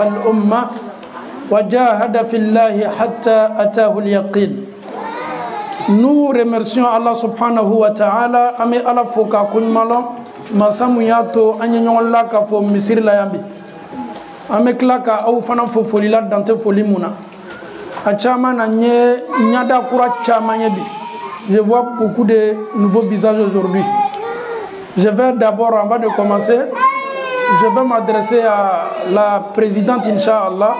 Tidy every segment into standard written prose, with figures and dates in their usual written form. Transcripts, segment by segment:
الأمة وجاهد في الله حتى أتاه اليقين. Nous remercions Allah subhanahu wa ta'ala ame ala foka kun malo masamu yato anyenyola ka fo misir la yambi ame klaka au fana fo folila dante folimuna achama na nye nyada kura chama nyebi. Je vois beaucoup de nouveaux visages aujourd'hui. Je vais d'abord, avant de commencer, je vais m'adresser à la présidente, Inch'Allah.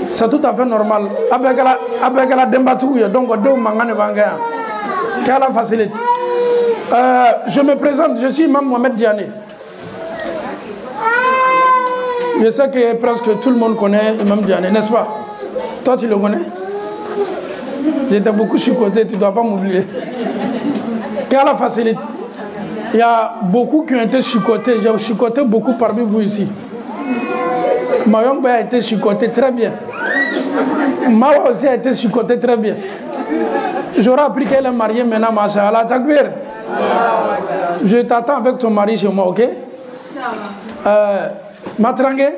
C'est tout à fait normal. Avec la débatouille, donc deux mangane bangaya. Quelle la facilité. Je me présente, je suis Imam Mohamed Diané. Je sais que presque tout le monde connaît Imam Diané, n'est-ce pas? Toi, tu le connais? J'étais beaucoup chicoté, tu ne dois pas m'oublier. Quelle la facilité. Il y a beaucoup qui ont été chicotés. J'ai chicoté beaucoup parmi vous ici. Mayong a été chicoté très bien. Mawa aussi a été chicoté très bien. J'aurais appris qu'elle est mariée maintenant, Masha'Allah. Takbir. Je t'attends avec ton mari chez moi, ok? Matrangue.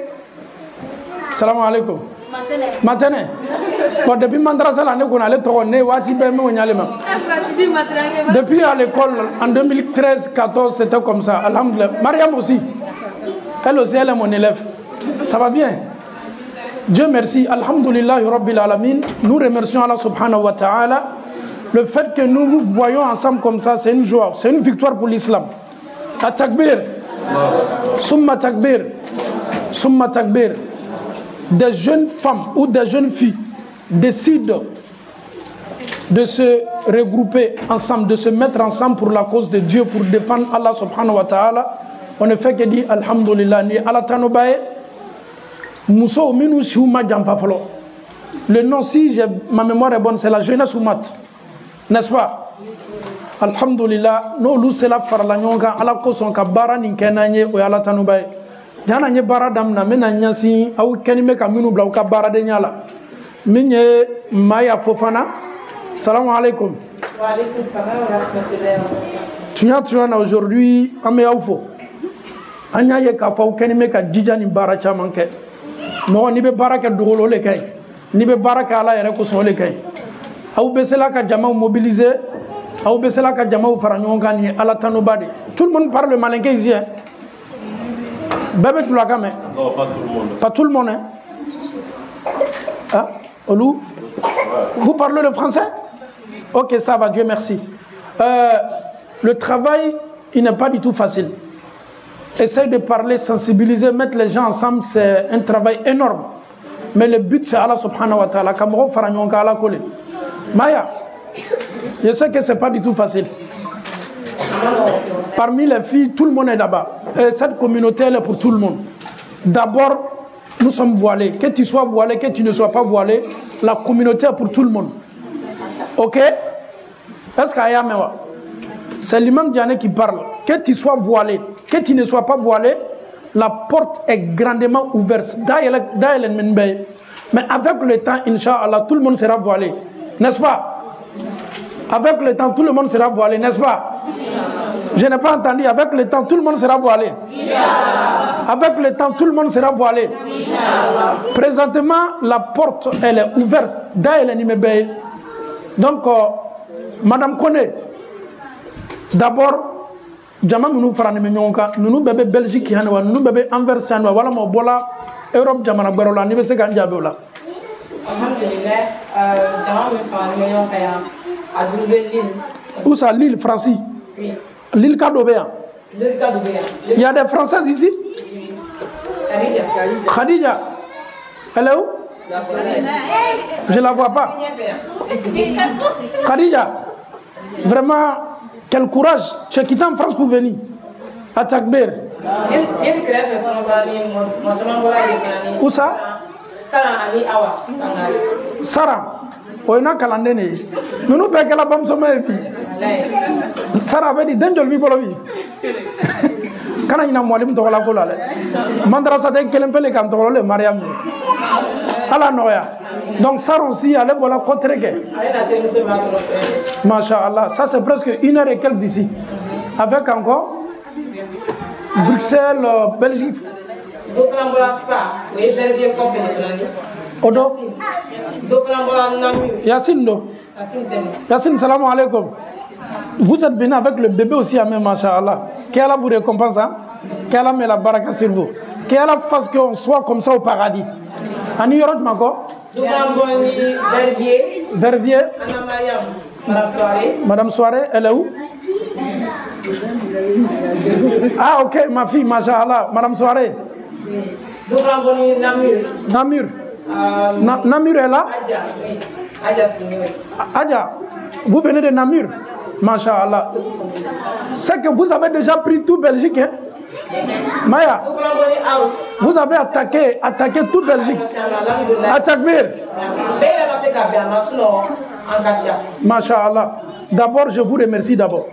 Salam alaikum. Matane. Bon, depuis Mandrasa, l'année qu'on allait tourner, depuis à l'école, en 2013-14, c'était comme ça. Alhamdulillah. Mariam aussi. Elle aussi, elle est mon élève. Ça va bien. Dieu merci. Alhamdulillah, Rabbil Alamin. Nous remercions Allah subhanahu wa ta'ala. Le fait que nous nous voyons ensemble comme ça, c'est une joie. C'est une victoire pour l'islam. At-takbir. Summa takbir. Summa takbir. Des jeunes femmes ou des jeunes filles décident de se regrouper ensemble, de se mettre ensemble pour la cause de Dieu, pour défendre Allah subhanahu wa ta'ala, on ne fait que dire Alhamdulillah, ni Allah tanobaye, Mousso Minou Shuma Djamfafalo. Le nom, si ma mémoire est bonne, c'est la jeunesse Oumat, n'est-ce pas? Alhamdulillah, nous, nous, c'est la farlanyonga, Allah koson kabara ninkenanye ou Allah tanobaye. Jana nye bara damna mena nyasi au kenime kaminu bla uka bara de nyala minye maya fofana. Salam alaikum. Wa alaikum salam wa rahmatullahi. Tu na aujourd'hui ame aufo anya ye ka fa kenime ka jija ni bara chamanke mo ni be bara ka dogolo le kay ni be bara ka ala yere ko so le kay au besela ka jama mobiliser au besela ka jama faranyonga ni ala tanobade. Tout le monde parle le malinké ici, hein? Bébé, tu l'as quand même? Non, pas tout le monde. Pas tout le monde, hein? Ah, Olou? Vous parlez le français? Ok, ça va, Dieu merci. Le travail, il n'est pas du tout facile. Essaye de parler, sensibiliser, mettre les gens ensemble, c'est un travail énorme. Mais le but, c'est Allah subhanahu wa ta'ala. Kamro faranyonka ala kole. Maya, je sais que ce n'est pas du tout facile. Parmi les filles, tout le monde est là-bas. Et cette communauté, elle est pour tout le monde. D'abord, nous sommes voilés. Que tu sois voilé, que tu ne sois pas voilé, la communauté est pour tout le monde. Ok? Est-ce qu'il y a un... C'est l'imam Diané qui parle. Que tu sois voilé, que tu ne sois pas voilé, la porte est grandement ouverte. Mais avec le temps, Inch'Allah, tout le monde sera voilé. N'est-ce pas? Avec le temps, tout le monde sera voilé, n'est-ce pas? Je n'ai pas entendu. Avec le temps, tout le monde sera voilé. Avec le temps, tout le monde sera voilé. Présentement, la porte, elle est ouverte. Donc, Madame Kone, d'abord, Jama nous farane menyonka, nous bébé Belgique yanwa, nous bébé Anvers yanwa, voilà mon bola Europe Jamana Barola, ni bese ganja beola. Alhamdulillah, Jama nous farane menyonka ya. Où ça, l'île Francie? Oui. L'île Kadobéa. L'île Kadobéa. Il y a des Françaises ici? Oui. Khadija. Khadija. Elle est où? Je ne la vois pas. Khadija. Vraiment, quel courage. Tu as quitté en France pour venir. À Takbir. Où ça? Sarah. On a calendé. Nous nous payons la bombe sommeil. Sarah avait dit Denjol Bibolovi. Quand il y a un moyen de la cola, Mandrasa de Kelempele Cantolo, le Mariam. À la Noya. Donc, Sarah aussi, elle est pour la côte. Masha'Allah. Ça, c'est presque 1 heure et quelques d'ici. Avec encore Bruxelles, Belgique. Do flambola spa. Oui, Verviers Copé. Odo. Do flambola Namur. Yassine do. Yassine, salam alaikum. Vous êtes venu avec le bébé aussi à même, machallah. Qu'Allah vous récompense, hein? Qu'Allah met la baraka sur vous. Qu'Allah fasse qu'on soit comme ça au paradis. En New York, Mako. Verviers. Verviers. Anna Mariam. Madame Soirée. Madame Soirée, elle est où? Ah, ok, ma fille, machallah. Madame Soirée. Do flambola Namur. Namur. Namur est là? Adja. Adja, c'est Adja, vous venez de Namur? Masha'Allah. C'est que vous avez déjà pris tout Belgique, hein? Maya, vous avez attaqué toute Belgique. Atakbir. Masha'Allah. D'abord, je vous remercie d'abord.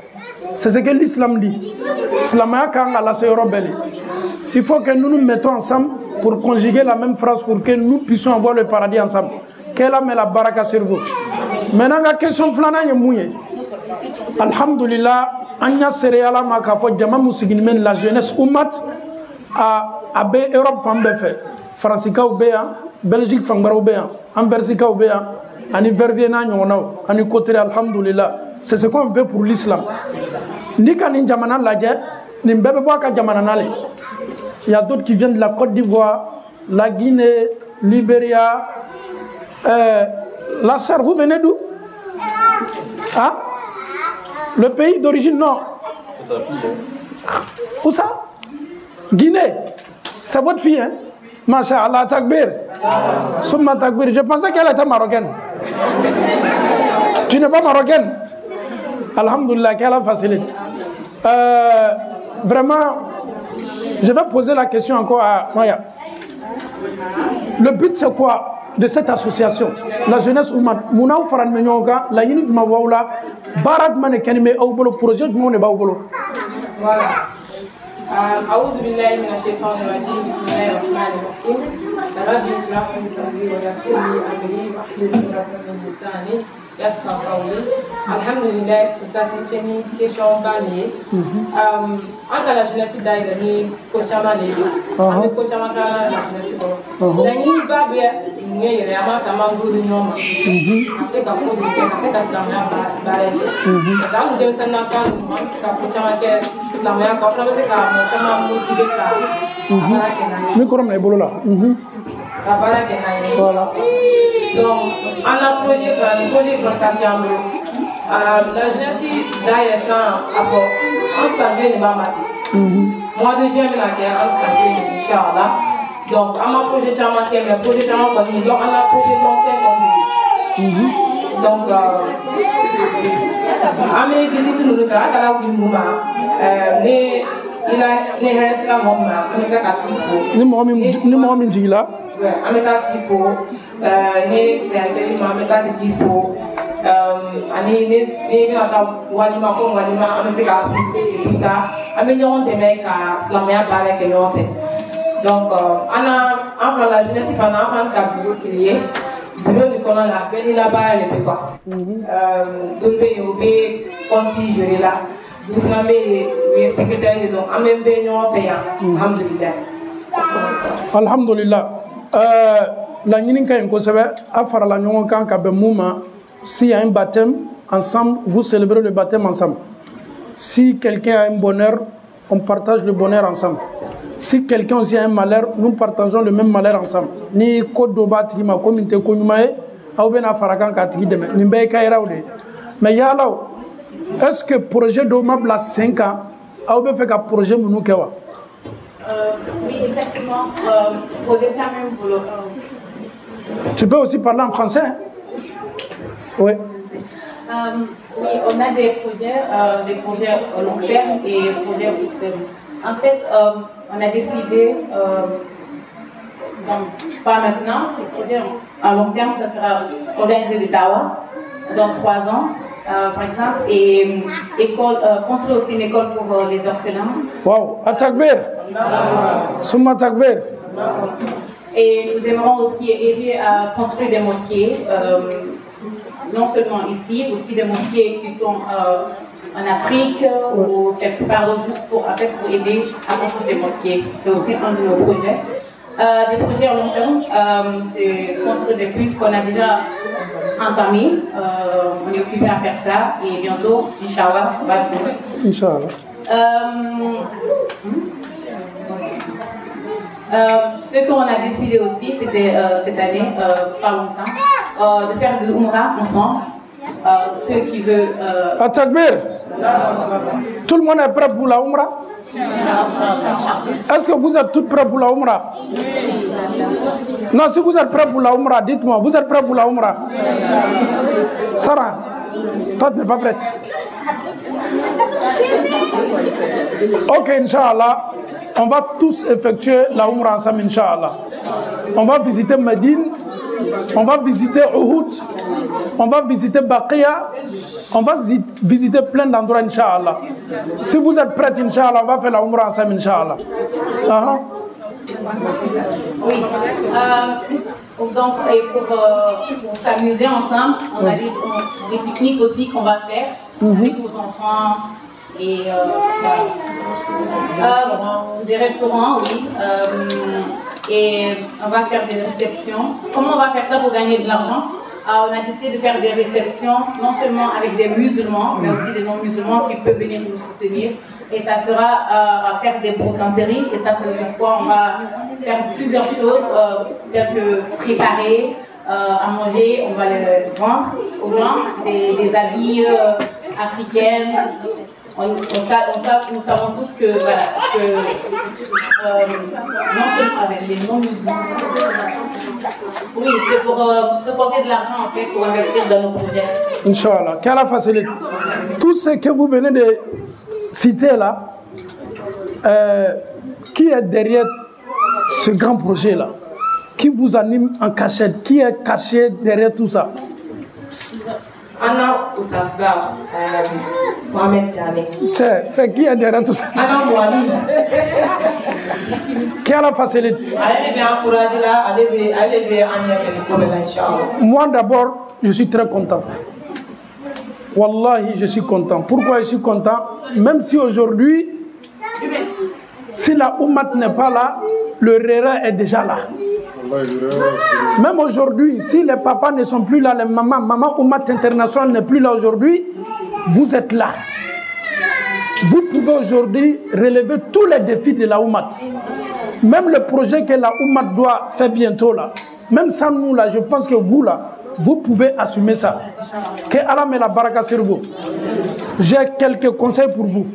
C'est ce que l'islam dit. Il faut que nous nous mettons ensemble pour conjuguer la même phrase pour que nous puissions avoir le paradis ensemble. Qu'elle met la baraka sur vous. Maintenant, la question flana est mouillée. Alhamdulillah, anya céréales ma kafo jama musigin la jeunesse umat a be Europe fambe fait. Francica ou béa, Belgique fambara ou béa, Anversica ou béa, ani Verviers nyonao, ani côté alhamdulillah. C'est ce qu'on veut pour l'islam. Ni kanin jamana ladje, ni mbebe boaka jamana nale. Il y a d'autres qui viennent de la Côte d'Ivoire, la Guinée, Libéria. La sœur, vous venez d'où? Hein? Le pays d'origine, non. C'est sa fille. Hein? Où ça? Guinée. C'est votre fille, hein? Masha'Allah, takbir. Summa takbir. Je pensais qu'elle était marocaine. Tu n'es pas marocaine? Alhamdulillah, qu'elle a facilité. Vraiment, je vais poser la question encore à Maya. Le but, c'est quoi de cette association? La jeunesse Oumat, Mounaou Faran Menyonga, la unité Mawaoula, Barat Manekanime, Aubolo, projet de Mone Baobolo. Voilà. أعوذ بالله من الشيطان الرجيم بسم الله الرحمن الرحيم رب اشرح لي صدري ويسر لي أمري واحلل عقدة من لساني يفقهوا قولي الحمد لله ça c'est une question bannie anga la jeunesse d'aide ni kochama le ame kochama kala la jeunesse ko la ni babe ni yere ama kama ngulu nyoma c'est ka ko bi c'est ka slamya bareke ça nous donne ça na kan man ka kochama ke slamya ko na be ka chama motivé ka bareke na ni korom na bolola bareke na voilà. Donc, on a projet de la jeunesse d'ailleurs ça en santé de Bamati. Moi de juin la guerre en santé Inch'Allah. Donc, on a projet de Chamaké, mais projet de Chamaké, donc on a projet de long terme. Donc, on a visité nous le cas à la Wimouma. Il a les restes là, on a quatre ni mohamed jila amétatifo né c'est un amétatifo ani né ata walima ko walima amese ka assisté tout ça améliorer des mecs à slamia barre que l'on fait donc ana enfin la jeunesse pendant enfin ka bureau créé bureau de colon la peine là-bas les peu quoi dolbe yobe conti gérer là vous flamez le secrétaire donc en même bénon fait alhamdulillah. Alhamdulillah. La Nininka Nkosebe a fait la Nyon Kanka Bemouma. S'il y a un baptême ensemble, vous célébrez le baptême ensemble. Si quelqu'un a un bonheur, on partage le bonheur ensemble. Si quelqu'un aussi a un malheur, nous partageons le même malheur ensemble. Ni Kodoba Tigima, Komite Konyumae, Aubena Farakan Katigideme, Nimbe Kairaoude. Mais Yala, est-ce que le projet d'Omab la 5 ans, Aubé fait un projet Mounoukewa? Oui, exactement. Poser ça même pour le. Tu peux aussi parler en français, hein? Oui. Oui, on a des projets long terme et des projets court terme. En fait, on a décidé, donc, pas maintenant, ces projets à long terme, ça sera organisé des Tawa dans 3 ans. Par exemple, et construire aussi une école pour les orphelins. Wow, Atakbir, Souma Takbir. Et nous aimerons aussi aider à construire des mosquées, non seulement ici, aussi des mosquées qui sont en Afrique ou quelque part d'autre, juste pour aider à construire des mosquées. C'est aussi un de nos projets. Des projets à long terme, c'est construire des putes qu'on a déjà entamés. On est occupé à faire ça et bientôt, Inch'Allah, ça va finir. Inch'Allah. Ce qu'on a décidé aussi, c'était cette année, pas longtemps, de faire de l'Umrah ensemble. Ceux qui veulent. Takbir. Tout le monde est prêt pour la Umrah? Est-ce que vous êtes toutes prêts pour la Umrah? Non, si vous êtes prêts pour la Umrah, dites-moi, vous êtes prêts pour la Umrah? Sarah, toi tu n'es pas prête. Ok, Inch'Allah, on va tous effectuer la Umrah ensemble, Inch'Allah. On va visiter Médine, on va visiter Uhud, on va visiter Baqiya, on va visiter plein d'endroits, Inch'Allah. Si vous êtes prêts, Inch'Allah, on va faire la Umrah ensemble, Inch'Allah. Oui. Donc, et pour s'amuser ensemble, on a des pique-niques aussi qu'on va faire avec nos enfants. Et des restaurants, oui. Et on va faire des réceptions. Comment on va faire ça pour gagner de l'argent? On a décidé de faire des réceptions, non seulement avec des musulmans, mais aussi des non-musulmans qui peuvent venir nous soutenir. Et ça sera à faire des brocanteries. Et ça veut dire quoi? On va faire plusieurs choses, telles que préparer à manger. On va les vendre aux gens, des habits africains. Nous savons tous que, voilà, non seulement avec les non-musulmans, oui, c'est pour récolter de l'argent en fait, pour investir dans nos projets. Inch'Allah, qu'Allah facilite. Tout ce que vous venez de citer là, qui est derrière ce grand projet là? Qui vous anime en cachette? Qui est caché derrière tout ça? Anna Oussasba, Mohamed Djane. C'est qui est derrière tout ça? Anna Mohamed. Qui a la facilité? Allez bien encourager là, allez bien en Inch'Allah. Moi d'abord, je suis très content. Wallahi, je suis content. Pourquoi je suis content? Même si aujourd'hui, si la Oumat n'est pas là, le Rera est déjà là. Même aujourd'hui, si les papas ne sont plus là, les mamans, Maman Oumat International n'est plus là aujourd'hui, vous êtes là. Vous pouvez aujourd'hui relever tous les défis de la Oumat. Même le projet que la Oumat doit faire bientôt là, même sans nous là, je pense que vous là, vous pouvez assumer ça. Que Allah met la baraka sur vous. J'ai quelques conseils pour vous.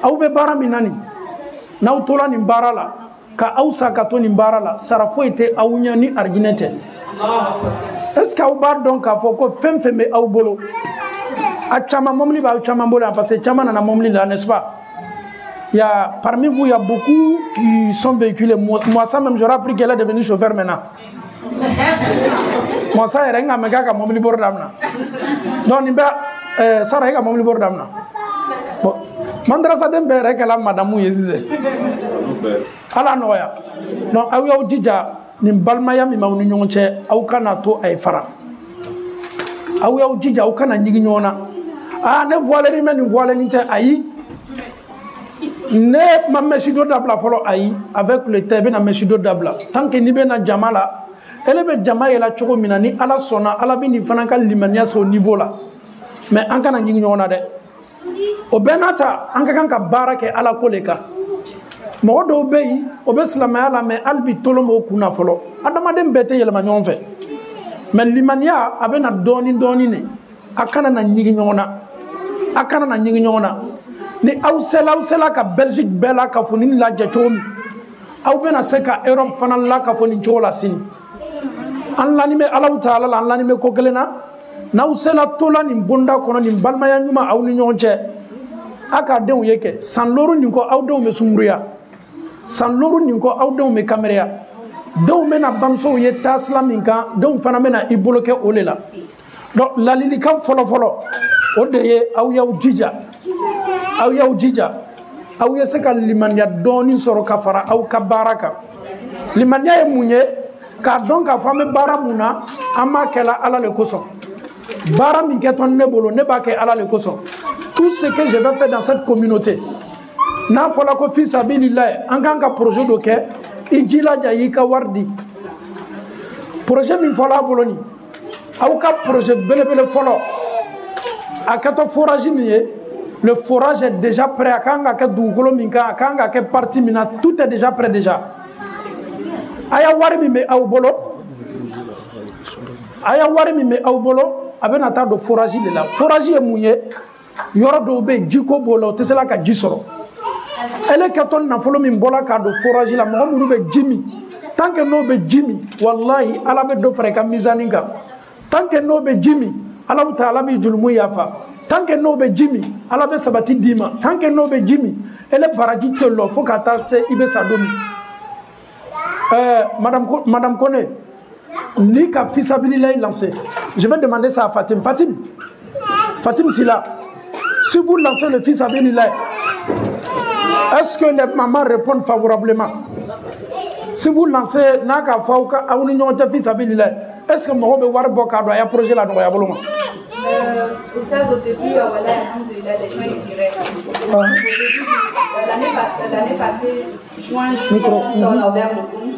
Aoube bara minani, nautola ni bara la. Ka aw sakato ni baara la sara foyi tɛ aw ɲɛ ni arijinɛ tɛ. Est-ce que aw b'a dɔn k'a fɔ ko fɛn fɛn bɛ aw bolo a caman mɔbili b'aw caman bolo parce que caman nana mɔbili la, n'est-ce pas? Il y a parmi vous, il y a beaucoup qui sont véhiculés. Moi ça même j'aurais appris qu'elle est devenue chauffeur maintenant. Moi ça yɛrɛ n ka mɛ k'a ka mɔbili bɔrɔ daminɛ. Donc nin bɛ Sara e ka mɔbili bɔrɔ daminɛ. Bon madrasaden bɛɛ yɛrɛ kɛla madamu ye sisan. Ala nɔgɔya. Donc aw y'aw jija nin balimaya min b'aw ni ɲɔgɔn cɛ aw kana to a ye fara. Aw y'aw jija aw kana ɲigi ɲɔgɔn na. Ne voilé mɛ nin voilé tɛ ayi. Ne ma mɛsi dɔ dabila fɔlɔ ayi. Avec le temps i bɛna mɛsi dɔ dabila. Tant que n'i bɛna jama la, ele bɛ jama yɛlɛ cogo min na ni Ala sɔnna Ala bɛ nin fana ka limaniya se o niveau la. Mais an kana ɲigi ɲɔgɔn na dɛ. O bɛɛ n'a ta an ka kan ka baara kɛ Ala ko de kan. Mɔgɔ dɔw bɛ yen o bɛ silamɛya la mais hali bi tolo m'o kunna fɔlɔ. Adamaden bɛɛ tɛ yɛlɛma ɲɔgɔn fɛ. Mais limaniya a bɛ na dɔɔni dɔɔni de. A kana na ɲigi ɲɔgɔn na. A kana na ɲigi ɲɔgɔn na. Ni aw sela ka Belgique bɛɛ la ka fɔ nin lajɛ cogo min. Aw bɛna se ka Europe fana la ka fɔ nin cogo la sini. An lani bɛ Alahu Taala la, an lani bɛ ko kelen na. N'aw sela tola nin bonda kɔnɔ nin balimaya ɲuman aw ni ɲɔgɔn cɛ. A ka denw ye kɛ san lɔɔri nin kɔ aw denw bɛ sunkuruya. San lɔɔri nin kɔ aw denw bɛ kamereya. Denw bɛna bamusow ye taasira min kan denw fana bɛna i bolo kɛ o de la. Donc ladilikan fɔlɔ-fɔlɔ o de ye aw y'aw jija. Aw y'aw jija. Aw ye se ka limaniya dɔɔni sɔrɔ ka fara aw ka baara kan. Limaniya ye mun ye? K'a dɔn k'a fɔ an bɛ baara mun na an b'a kɛla Ala le kosɔn. Baara min kɛtɔ ne bolo ne b'a kɛ Ala le kosɔn. Tout ce que je vais faire dans cette communauté n'a fɔla ko fi sabilillahi an kan ka projet dɔ kɛ ijila jayika wardi projet min fola boloni awka projet belebele folo akato forage nié le forage est déjà prêt akanga ke dugolo minka akanga ke parti mina tout est déjà prêt déjà aya wari mi me awbolo aya wari mi me awbolo abena ta do forage de la forage e munye yoro do be jiko bolo tesela ka jisoro ele katon na folo min bola ka do forage la mo munu be jimi tant que no be jimi wallahi ala be do freka mizaninga tant que no be jimi ala taala bi julmu yafa tant que no be jimi ala be sabati dima tant que no be jimi ele baraji telo fo kata se ibe sadomi madame Kone ni ka fisabilillah lancé je vais demander ça à Fatim Sila si vous lancez le fisabilillah est-ce que les mamans répondent favorablement? Si vous lancez Naka Fauka, est-ce que vous avez un projet là? Au début, les gens l'année passée, juin, on a ouvert le compte.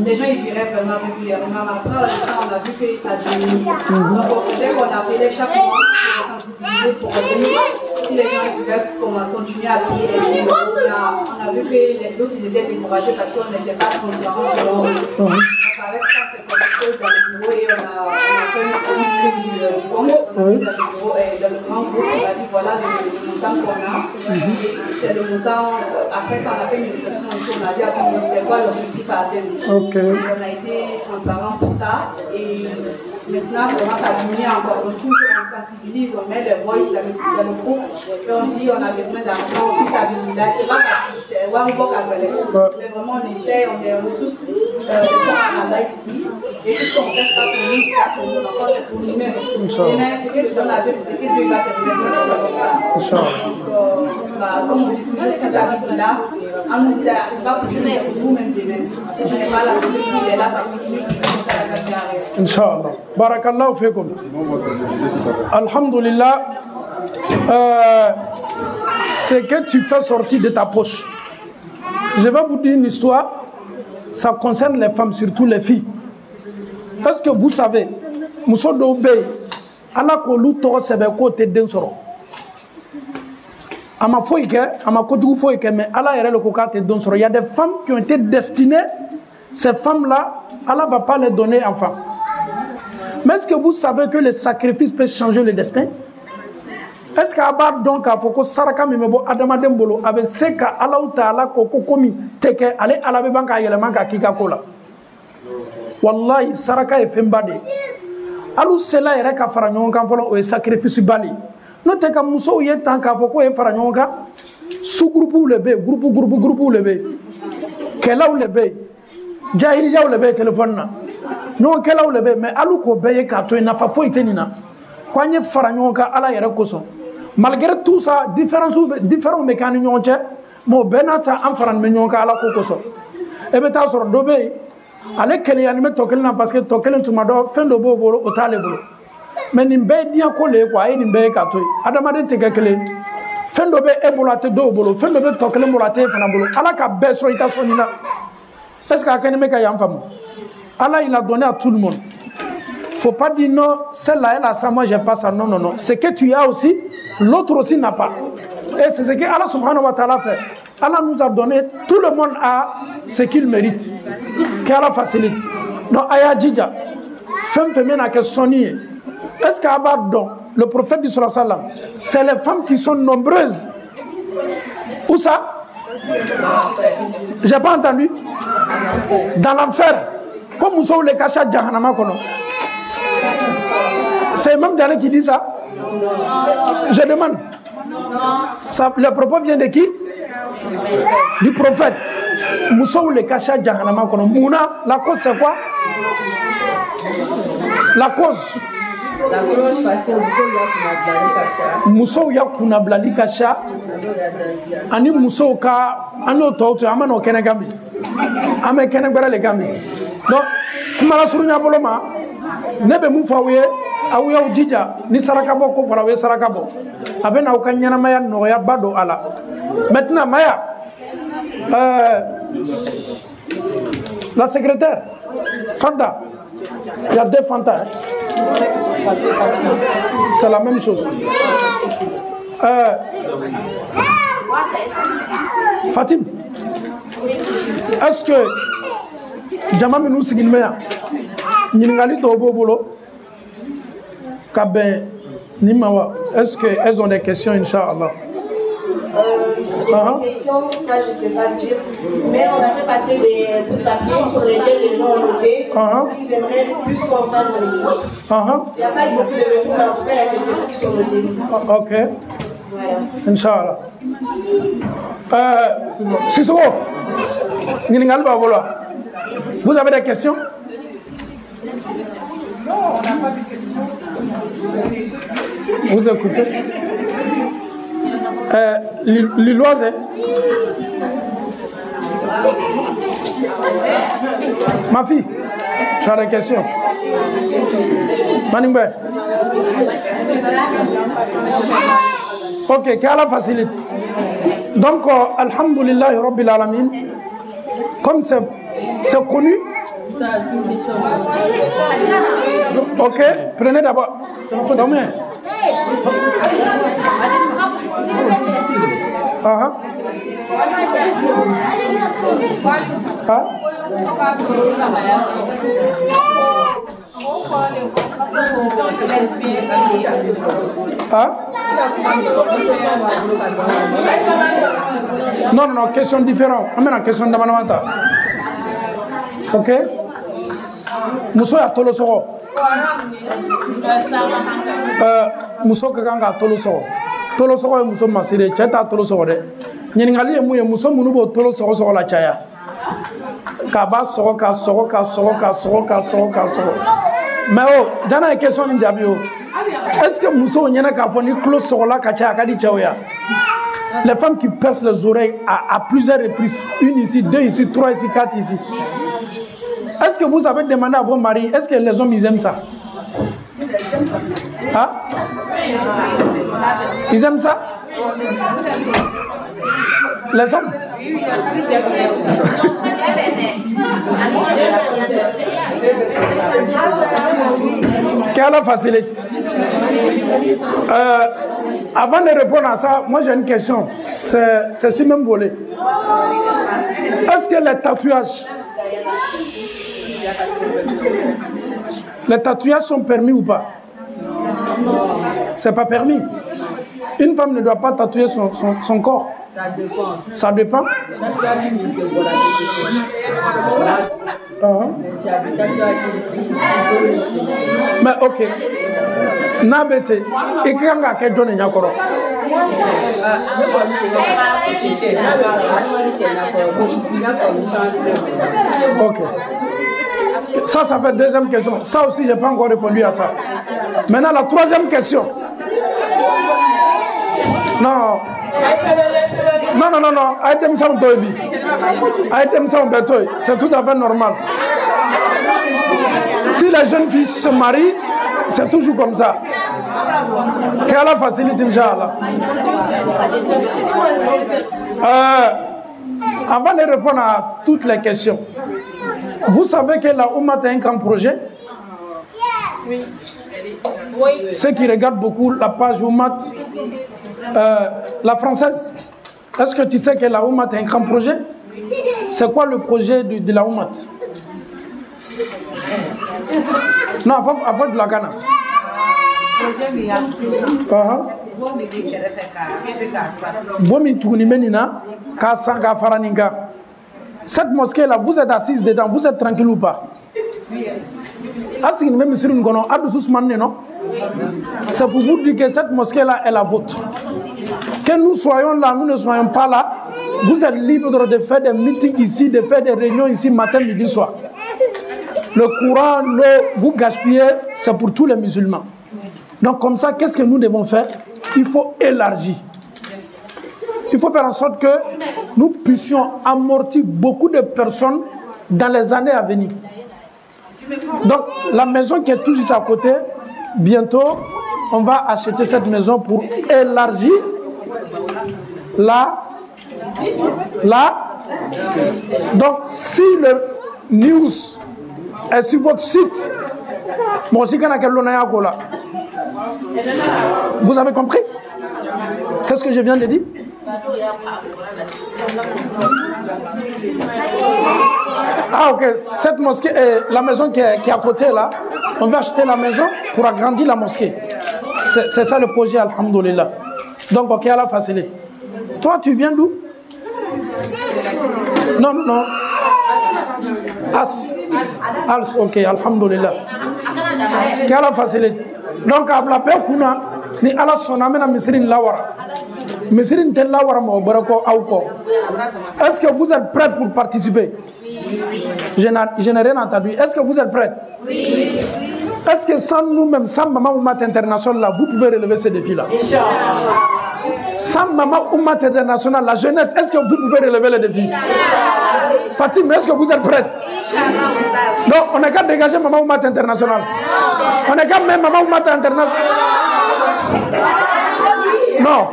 Les gens y viraient vraiment régulièrement. Après, on a vu que ça diminue. Donc, on faisait qu'on appelait chaque mois pour sensibiliser, pour revenir. Si les gens peuvent continuer à payer les 10 €, on a vu que les autres étaient découragés parce qu'on n'était pas transparent sur leur compte. Donc avec ça, c'est quelque chose dans le bureau et on a fait une crédit du compte dans le bureau et dans le grand groupe. On a dit voilà le montant qu'on a. C'est le montant. Après ça, on a fait une réception et on a dit à tout le monde c'est quoi l'objectif à atteindre. On a été transparent pour ça et maintenant, on commence à diminuer encore. Donc, toujours on sensibilise, on met les voices dans le groupe et on dit on a besoin d'argent, tout ça. C'est pas facile, c'est one book à mais vraiment, on essaie, on est tous à la ici. Et tout ce qu'on fait, c'est pas pour nous, c'est pas pour nos enfants, c'est pour nous-mêmes. Mais ce que tu donnes à Dieu, c'est ce que Dieu va te donner, c'est comme ça. Donc, comme on dit toujours, fais ça là. C'est pas pour nous, c'est pour vous-même demain. Si tu n'es pas là, si tu es là, ça continue, comme ça, la carrière. Inch'Allah. Barakallahu fikum. Alhamdulillah. Ce que tu fais sortir de ta poche. Je vais vous dire une histoire. Ça concerne les femmes, surtout les filles. Est-ce que vous savez, Mousso Dobe, Allah Kolou Toro Sebeko te densoro. Ama foike, ama kotou foike, mais Allah est le coca te densoro. Il y a des femmes qui ont été destinées. Ces femmes-là, Allah ne va pas les donner enfants. Mais est-ce que vous savez que le sacrifice peut changer le destin? Est-ce qu'Abba donc a fait que Saraka Mimebo Adamadembolo avait seka Alauta ala koko komi teke ale alabe banka yelemanka kikakola. Wallahi Saraka e fembade. Alu sela ere ka faranyon kan folo o sacrifice bali. No te ka muso ye tan ka foko e faranyon ka su groupe lebe groupe lebe. Kelaw lebe. Jahili yaw lebe téléphone na. Non kelaw lebe mais alu ko beye ka to na fa fo itenina. Kwanye faranyon ka ala yere koso. Malgré tout ça, différents mécanismes, mais benata en faran menyon ala kokoso. Et beta sur dobe, ale kele anime tokelina parce que tokelen tumado fin de bobo au talebolo. Mais nimbe dia kole kwa e nimbe kato. Adamade te kele. Fin dobe ebolate do bolo, fin dobe tokelen bolate fanabolo. Ala ka beso ita sonina. Est-ce que akanime ka yamfam? Allah il a donné à tout le monde. Faut pas dire non, celle-là elle a ça, moi j'ai pas ça. Non, non, non. Ce que tu as aussi, l'autre aussi n'a pas. Et c'est ce que Allah subhanahu wa ta'ala fait. Allah nous a donné, tout le monde a ce qu'il mérite. Qu'Allah facilite. Donc, Aya Djidja, femme féminine à questionner. Est-ce qu'Abba donc, le prophète du sallallahu alayhi wa sallam, c'est les femmes qui sont nombreuses? Où ça? J'ai pas entendu. Dans l'enfer. Comme nous sommes les cachats Jahannama kono. C'est même Diallo qui dit ça. Je demande. Ça, le propos vient de qui? Du prophète. Moussou le cacha Jahannama kono. Mouna, la cause c'est quoi? La cause. Moussou ya kuna blali kacha. Ani moussou ka ano tautu amano kene gambi. Ame kene gbara le gambi. Donc, kumala surunya boloma. Nebe mufawe awuya ujija ni sarakabo ko fala we sarakabo. Abena ukanyana maya no ya bado ala. Maintenant maya La secrétaire. Fanta. Il y a 2 Fanta. Hein. C'est la même chose. Fatim. Est-ce que Jamam nous sigilmea Ningali Tobo Bolo Kaben Nimawa, est-ce qu'elles ont des questions, Inch'Allah? Des questions, ça je ne sais pas dire, mais on a fait passer des papiers sur lesquels les gens ont noté qu'ils aimeraient plus qu'on fasse dans l'église. Il n'y a pas eu beaucoup de retours, mais en tout cas, il y a quelques trucs qui sont notés. Ok. Voilà. Inch'Allah. Sissoko, vous avez des questions? Non, on n'a pas de questions. Vous écoutez? Lilloise, ma fille, tu as des questions? Maningbe. Ok, qu'Allah facilite. Donc, Alhamdulillah Rabbil Alamin, comme c'est connu. Ok, prenez d'abord. Combien? Non, non, question différente. Amène la question de Manamata. Ok? Muso ya tolo sogo. Muso ka kan ka tolo sogo. Tolo sogo ye muso masire, cɛ t'a tolo sogo dɛ. Ɲininkali ye mun ye, muso minnu b'o tolo sogo sogo la caya. K'a ba sogo, k'a sogo, k'a sogo, k'a sogo, k'a sogo, k'a sogo. Mais oh, Jana ye question min jaabi o. Est-ce que muso ɲɛna k'a fɔ ni tulo sogola ka caya a ka di cɛw ya? Les femmes qui percent les oreilles à plusieurs reprises, 1 ici, 2 ici, 3 ici, 4 ici. Est-ce que vous avez demandé à vos maris, est-ce que les hommes ils aiment ça? Hein? Ils aiment ça? Les hommes? Quelle facilité. Avant de répondre à ça, moi j'ai une question. C'est sur le même volet. Est-ce que les tatouages sont permis ou pas? C'est pas permis. Une femme ne doit pas tatouer son corps. Ça dépend. Mais ok. Nabete, ikanga ke jone nyakoro. Ok. Ça fait deuxième question. Ça aussi, je n'ai pas encore répondu à ça. Maintenant, la troisième question. Non. Non, non, non, non. C'est tout à fait normal. Si les jeunes filles se marient, c'est toujours comme ça. Qu'Allah facilite, Inch'Allah. Avant de répondre à toutes les questions, vous savez que la Oumat est un grand projet? Oui. Ceux qui regardent beaucoup la page Oumat, la française, est-ce que tu sais que la Oumat est un grand projet? C'est quoi le projet de la Oumat? Non, avant de la Ghana. Cette mosquée-là, vous êtes assise dedans, vous êtes tranquille ou pas? C'est pour vous dire que cette mosquée-là est la vôtre. Que nous soyons là, nous ne soyons pas là, vous êtes libre de faire des meetings ici, de faire des réunions ici, matin, midi, soir. Le courant, l'eau, vous gaspillez, c'est pour tous les musulmans. Donc comme ça, qu'est-ce que nous devons faire? Il faut élargir. Il faut faire en sorte que nous puissions amortir beaucoup de personnes dans les années à venir. Donc la maison qui est tout juste à côté, bientôt, on va acheter cette maison pour élargir donc si news est sur votre site. Moi aussi, vous avez compris? Qu'est-ce que je viens de dire? Ah ok, cette mosquée, la maison qui est à côté là, on va acheter la maison pour agrandir la mosquée. C'est ça le projet, alhamdoulilah. Donc ok, à la facilité. Toi, tu viens d'où? Non, non. Als, ok, alhamdoulilah. Qui a la facilité. Donc, à la paix, ni ala sonamena misrin lawara. Misrin tel lawara mo barako auko. Est-ce que vous êtes prêts pour participer? Je n'ai rien entendu. Est-ce que vous êtes prêts? Oui. Est-ce que sans nous-mêmes, sans Maman Oumat International, là, vous pouvez relever ces défis-là? Sans Maman Oumat International, la jeunesse, est-ce que vous pouvez relever les défis? Fatim, est-ce que vous êtes prête? Donc, on n'a qu'à dégager Maman Oumat International. On n'a qu'à même Maman Oumat International. Non.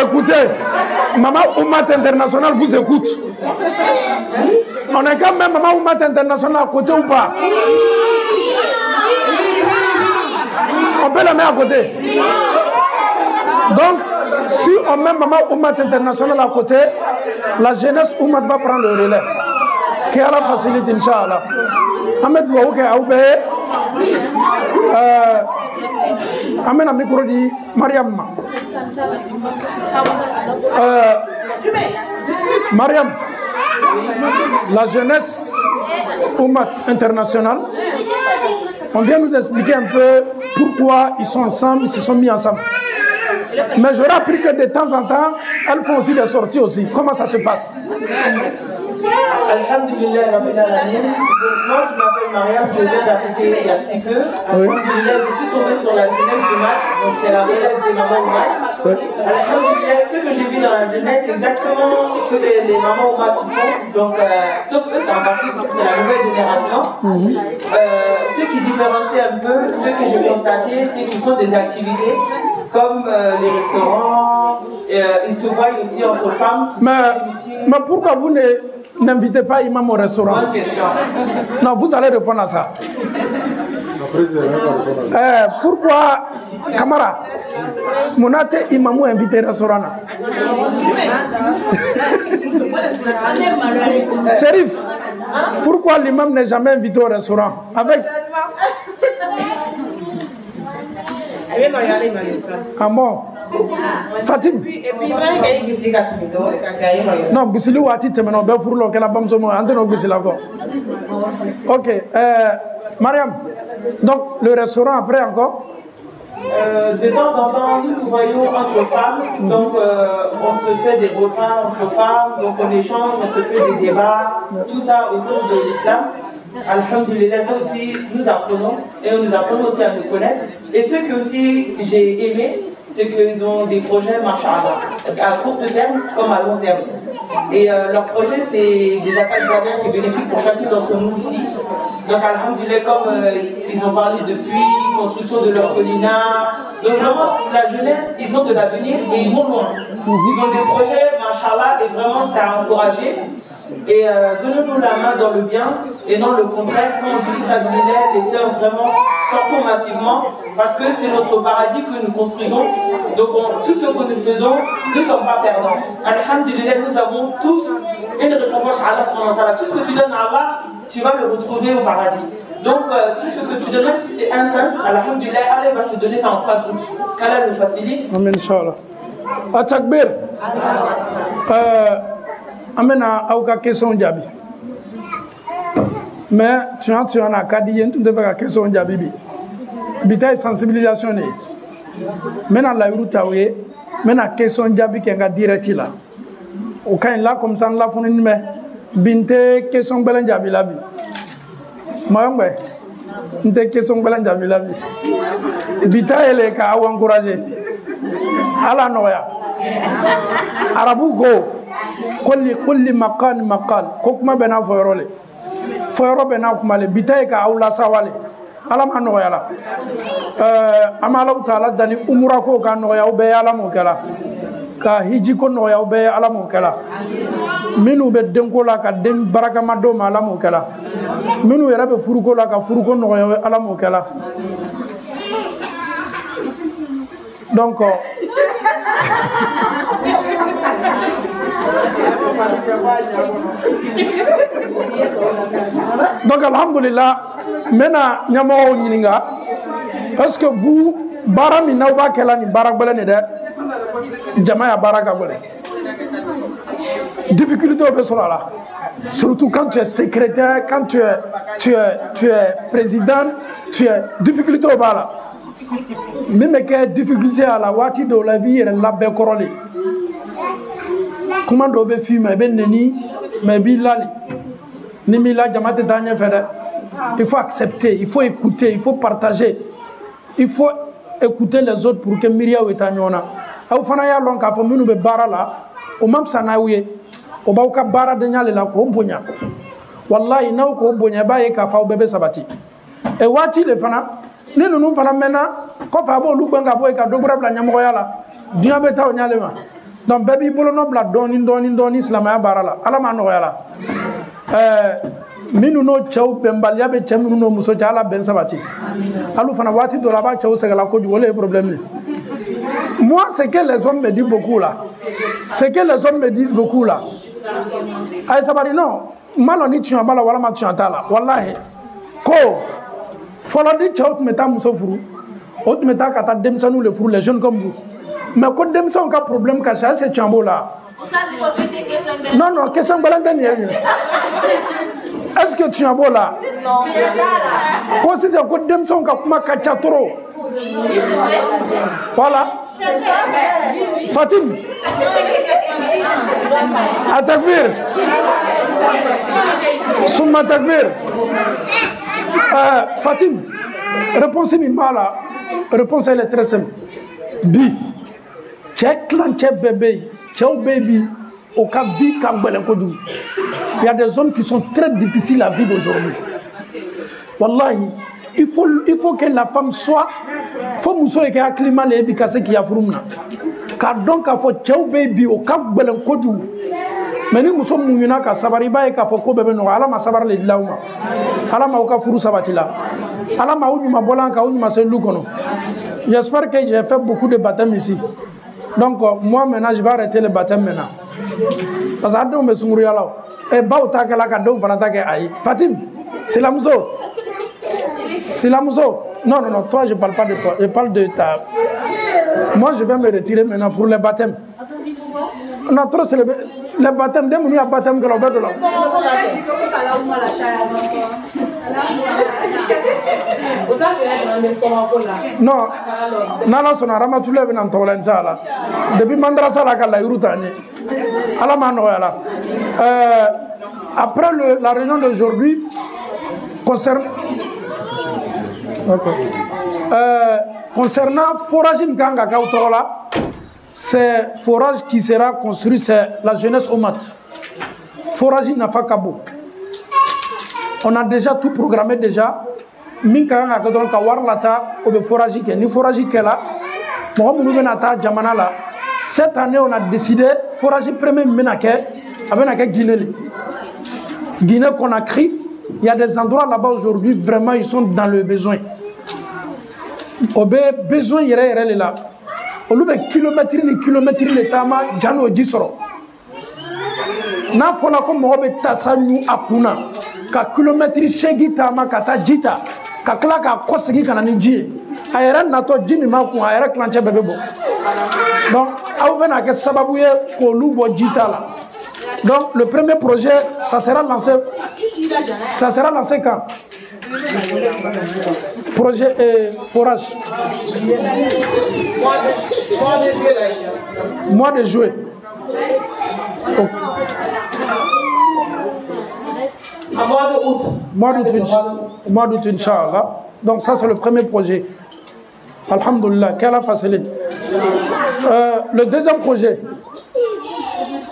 Écoutez, Maman Oumat International vous écoute. On est quand même Maman Oumat International à côté ou pas? On peut la mettre à côté. Donc, si on met Maman Oumat International à côté, la jeunesse Oumat va prendre le relais. Qui a la facilité, Inch'Allah. Ahmed Bouaouke Aoubé. Amen à micro dit Mariam. Mariam, la jeunesse Oumat International, on vient nous expliquer un peu pourquoi ils sont ensemble, ils se sont mis ensemble. Mais j'aurais appris que de temps en temps, elles font aussi des sorties aussi. Comment ça se passe? Alhamdulillah Rabbil Alamin. Moi je m'appelle Mariam, je viens d'arriver il y a 5 heures. Alhamdulillah, je suis tombée sur la jeunesse de Mat, donc c'est la relève de Maman Oumat. Alhamdulillah, ce que j'ai vu dans la jeunesse, c'est exactement ce que les mamans Oumat font. Donc, sauf que c'est en partie parce que c'est la nouvelle génération. Ce qui différencie un peu, ce que j'ai constaté, c'est qu'ils font des activités comme les restaurants, ils se voient aussi entre femmes. Mais pourquoi vous n'invitez pas Imam au restaurant? Bonne question. Non, vous allez répondre à ça. Pourquoi, Kamara, Monate Imamou invité au restaurant? Chérif, pourquoi l'imam n'est jamais invité au restaurant? Avec... Ah bon? Fatim. Non, Gusili Wati Temeno, Befourlo, Kelabamsomo, Anteno Gusilako. Ok. Mariam, donc le restaurant après encore? De temps en temps, nous nous voyons entre femmes, donc on se fait des repas entre femmes, donc on échange, on se fait des débats, tout ça autour de l'islam. Alhamdulillah, ça aussi, nous apprenons et nous apprenons aussi à nous connaître. Et ce que aussi j'ai aimé, c'est qu'ils ont des projets, machallah, à court terme comme à long terme. Et leur projet, c'est des attaques jardins qui sont bénéfiques pour chacun d'entre nous ici. Donc, alhamdulillah, comme ils ont parlé depuis, construction de leur colina. Donc, vraiment, la jeunesse, ils ont de l'avenir et ils vont loin. Ils ont des projets, machallah, et vraiment, c'est à encourager. Et donnons-nous la main dans le bien et non le contraire. Quand on dit ça, les sœurs vraiment sortons massivement parce que c'est notre paradis que nous construisons. Donc tout ce que nous faisons, nous ne sommes pas perdants. Alhamdulillah, nous avons tous une récompense à Allah subhanahu wa ta'ala. Tout ce que tu donnes à Allah, tu vas le retrouver au paradis. Donc tout ce que tu donnes, même si c'est un seul, alhamdulillah, Allah va te donner ça en quadruple. Qu'Allah nous facilite. Amen, Inch'Allah. Atakbir. Amena auka question jabi. Mais tu en as kadi tu devais question jabi bi. Bitaille sensibilisation ne. Maintenant la route maintenant question jabi qui nga direct là. Au quand là comme ça la foni mais binte question belen jabi la bi. Mayongbe. Nte question belen jabi la bi. Bitaille le ka encourager. Ala noya. Arabu go. Kulli maqan maqal kokuma bena foyorole foyoro bena kumale bitay ka awla sawale alam anno yala amala taala dani umra ko ka no yaw be yala mo kala ka hiji ko no ya be ala mo kala minu be denko la ka den baraka ma do ma ala mo kala minu yara be furuko la ka furuko no ya ala mo kala donc donc alhamdulillah mena nyamo nyininga est-ce que vous bara mi nawba kala ni barak bala ne de jama ya baraka bole difficulté au là surtout quand tu es secrétaire quand tu es président tu es difficulté au bala même que difficulté à la wati de la vie la be korole comment do be fi mais ben neni mais bi lali ni mi la jamate tanya fede il faut accepter il faut écouter il faut partager il faut écouter les autres pour que miria wetanyona aw fana ya lon ka fo minu be bara la o mam sanawiye o baw ka bara de nyale la ko bonya wallahi naw ko bonya baye ka fa bebe sabati e wati le fana ni nunu fana mena ko fa bo lu banga boy ka do bra nyamo ya la dia be taw nyale ma donc baby bolo no bla doni islam ya bara la ala ma no ya la minu no chaw bembal ya be cheminu no muso jala ben sabati alu fana wati do la ba chaw segala ko du wala problème. Moi, ce que les hommes me disent beaucoup là, ce que les hommes me disent beaucoup là, ay sabari non, maloni tu ambala wala ma tu antala, wallahi, ko, folodi chaut meta musofuru, autre meta kata demsanu le furu les jeunes comme vous, mais quand demsan ka problème ka ça c'est chambo là. Non, question balantani. Est-ce que tu as beau là? Non. Quand c'est un coup demson ka kuma kacha trop. Voilà. Fatim. Atakbir. Soumma takbir. Fatim. Réponse là. Réponse elle est très simple. Bi. Check l'anche bébé. Ciao baby. Au cas vie kambele kodou. Il y a des hommes qui sont très difficiles à vivre aujourd'hui. Wallahi, il faut que la femme soit, faut muso eke aklima le ebi kase ki yafurumna. Car donc a faut tchau baby o kap belen kodu. Mais ni muso mungina ka sabari ba e ka fo ko bebe no ala ma sabar le dilauma. Ala ma o ka furu sabatila. Ala ma uju ma bolanka uju ma selu kono. J'espère que j'ai fait beaucoup de baptêmes ici. Donc moi maintenant je vais arrêter le baptême maintenant. Parce que on me sunguru yala. Et bah ta kala ka do fana ta ke ayi. Fatim, c'est la muso. C'est la muso. Non, toi je parle pas de toi, je parle de ta. Moi je vais me retirer maintenant pour le baptême. Non, trop c'est le baptême, dès qu'il y a baptême que l'on veut de là. Non, nana sona rama tule bena ntolen sala. Depuis mandrasa la kala yurutani. Ala mano ala. Après la réunion d'aujourd'hui concernant forage mkanga kautola, c'est forage qui sera construit, c'est la jeunesse Omat. Forage Nafakabo. On a déjà tout programmé déjà. Minkanga kadron kawar lata obe forage ke ni forage ke là. Mo munu benata jamana là. Cette année on a décidé forage premier menake avec Guinée. Guinée Conakry, il y a des endroits là-bas aujourd'hui vraiment ils sont dans le besoin. Obe besoin yere là. Olube kilomètre le tama jano jisoro. Na fola ko mo be tasanyu akuna ka kilomètre shegi tama kata jita ka kla ka kosigi kana ni ji ayera nato jimi ma ku ayera klanche bebe bo. Donc aw bena ke sababu ye ko lubo jita la. Donc le premier projet ça sera lancé quand? Projet forage. Mois de juillet. Okay. Mois d'août, Inch'Allah. Donc ça c'est le premier projet. Alhamdulillah, quelle facilité. Le deuxième projet,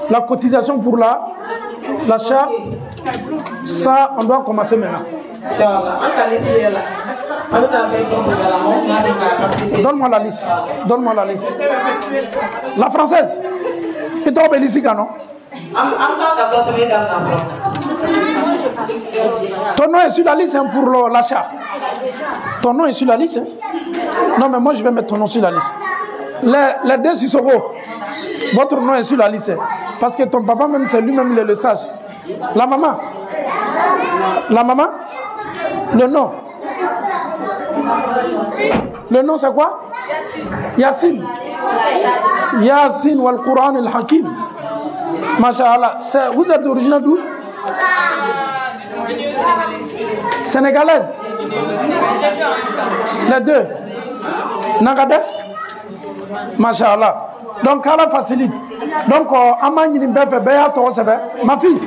la cotisation pour l'achat, ça on doit commencer maintenant. Donne-moi la liste. La française. Et toi, Bélisika, non? Ton nom est sur la liste hein, pour l'achat. Ton nom est sur la liste. Hein? Non, mais moi, je vais mettre ton nom sur la liste. Les deux Sissoko, votre nom est sur la liste. Hein? Parce que ton papa, même, c'est lui-même le sage. La maman? La maman? Le nom? Le nom, c'est quoi? Yassine. Yassine wal Qur'an al Hakim. Masha'Allah. Vous êtes d'origine d'où? Sénégalaise. Les deux. Nagadef. Masha'Allah. Donc, Allah facilite. Donc, ma fille,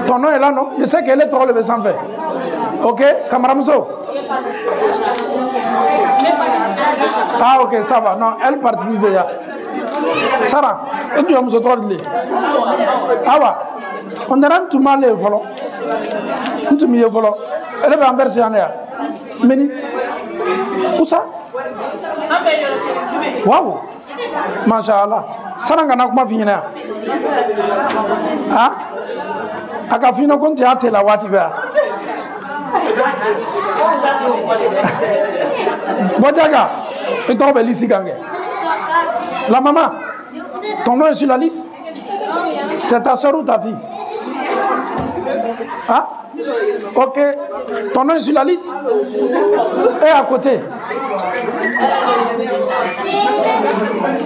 ton nom est là, non? Je sais qu'elle est trop levée sans faire. Ok, Kamaramso. Ah, ok, ça va. Non, elle participe déjà. Sarah, tu as trop de lait. Ah, ouais. On a un tout mal les volos. Tu m'y es volant. Elle est en version en l'air. Meni. Où ça? Waouh. Masha'Allah. Sarangana kuma fina. Ah? Aka fina kon ti atela wati ba. Bojaga, et toi Bélissi Gangue. La maman, ton nom est sur la liste? C'est ta soeur ou ta fille? Ah? Ok, ton nom est sur la liste? Et à côté?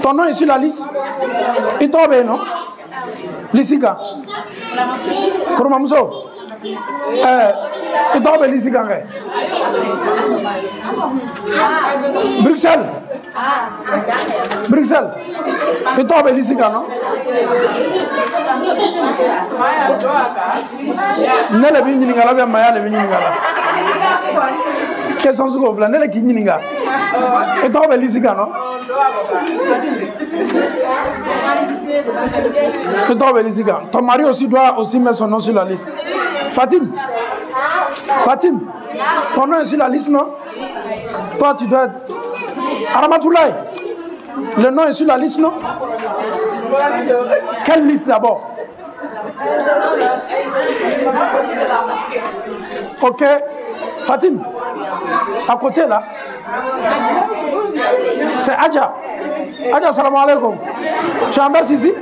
Ton nom est sur la liste? Et toi, non? Lissika? Kourmamso? Et toi, Bélissi Gangue? Bruxelles? Bruxelles? Et toi, Bélissi Gangue, non? Ne le vini ngala be maya le vini ngala. Quels sont ce qu'on ne le kini nga. Et toi Bélissi Gangue, non? Et toi Bélissi Gangue. Ton mari aussi doit aussi mettre son nom sur la liste. Fatim. Fatim. Ton nom est sur la liste, non? Toi tu dois être Aramatoulaye. Le nom est sur la liste, non? Quelle liste d'abord? Ok. Fatim, à côté là. C'est Adja. Adja, salam alaikum. Tu es en Berse ici?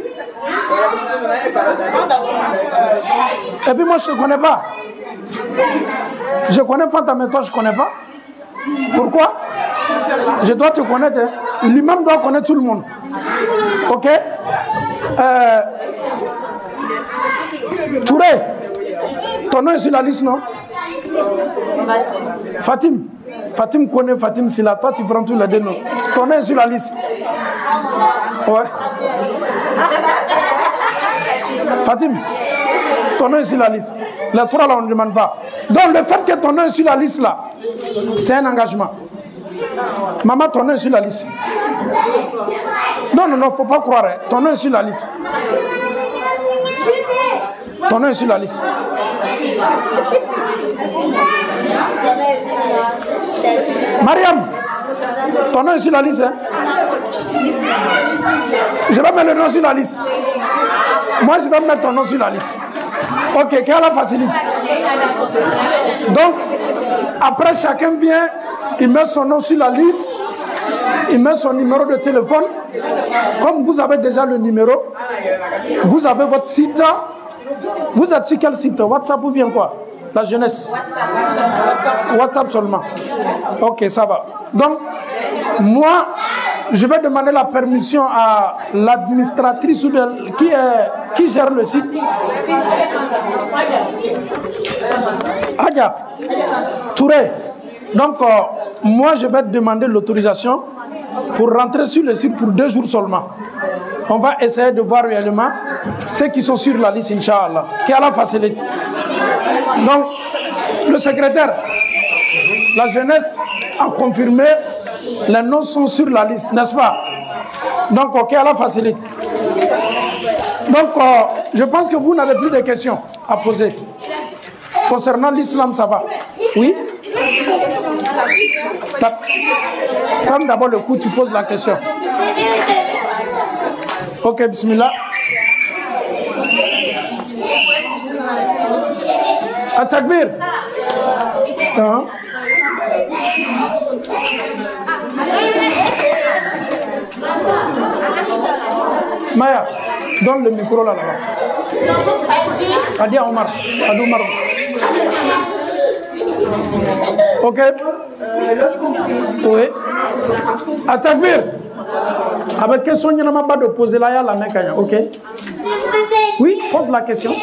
Et puis moi je ne connais pas. Je connais Fanta, mais toi je ne connais pas. Pourquoi? Je dois te connaître. Lui-même doit connaître tout le monde. Ok? Touré, ton nom est sur la liste, non? Fatim. Fatim connaît Fatim, c'est là. Toi, tu prends tous les deux noms. Ton nom est sur la liste. Ouais. Fatim, ton nom est sur la liste. Les trois là, on ne demande pas. Donc, le fait que ton nom est sur la liste là, c'est un engagement. Maman, ton nom est sur la liste. Non, non, non, il ne faut pas croire. Hein. Ton nom est sur la liste. Ton nom est sur la liste. Mariam, ton nom est sur la liste. Hein? Je vais mettre le nom sur la liste. Moi, je vais mettre ton nom sur la liste. Ok, quelle la facilite. Donc, après, chacun vient, il met son nom sur la liste, il met son numéro de téléphone. Comme vous avez déjà le numéro, vous avez votre site. Vous êtes sur quel site? WhatsApp ou bien quoi? La jeunesse? WhatsApp seulement. Ok, ça va. Donc, moi, je vais demander la permission à l'administratrice qui gère le site. Adja Touré. Donc, moi, je vais demander l'autorisation pour rentrer sur le site pour 2 jours seulement. On va essayer de voir réellement ceux qui sont sur la liste, Inch'Allah, qui a la facilité. Donc, le secrétaire, la jeunesse a confirmé, les noms sont sur la liste, n'est-ce pas? Donc, ok, à la facilité. Donc, je pense que vous n'avez plus de questions à poser. Concernant l'islam, ça va? Oui? Prends d'abord le coup, tu poses la question. Ok, bismillah. À takbir. Maya, donne le micro là-bas. Adi Omar. Adi Omar. Ok. Oui. À takbir. Avec question, il n'y a pas de poser là, la main. Ok. Oui, pose la question.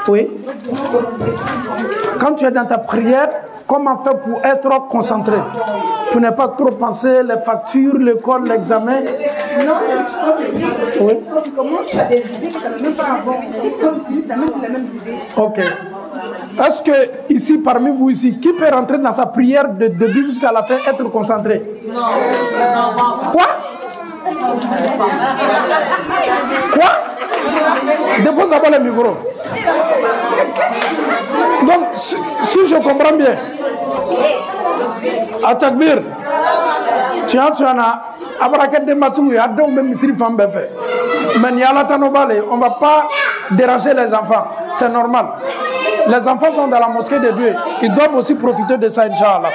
Oui. Quand tu es dans ta prière, comment faire pour être concentré? Tu n'es pas trop pensé les factures, l'école, l'examen? Non, oui. Quand tu commences, tu as des idées que tu n'as même pas avant. Quand tu finis, tu n'as même plus les mêmes idées. Ok. Est-ce que ici, parmi vous ici, qui peut rentrer dans sa prière de début jusqu'à la fin, être concentré? Non. Quoi? Quoi? Dépose d'abord le micro. Donc, si je comprends bien, à Takbir, tu en as abraqué des matous et à deux même si les femmes fait. Mais il y a la tanobale, on ne va pas déranger les enfants, c'est normal. Les enfants sont dans la mosquée de Dieu, ils doivent aussi profiter de ça, Inch'Allah.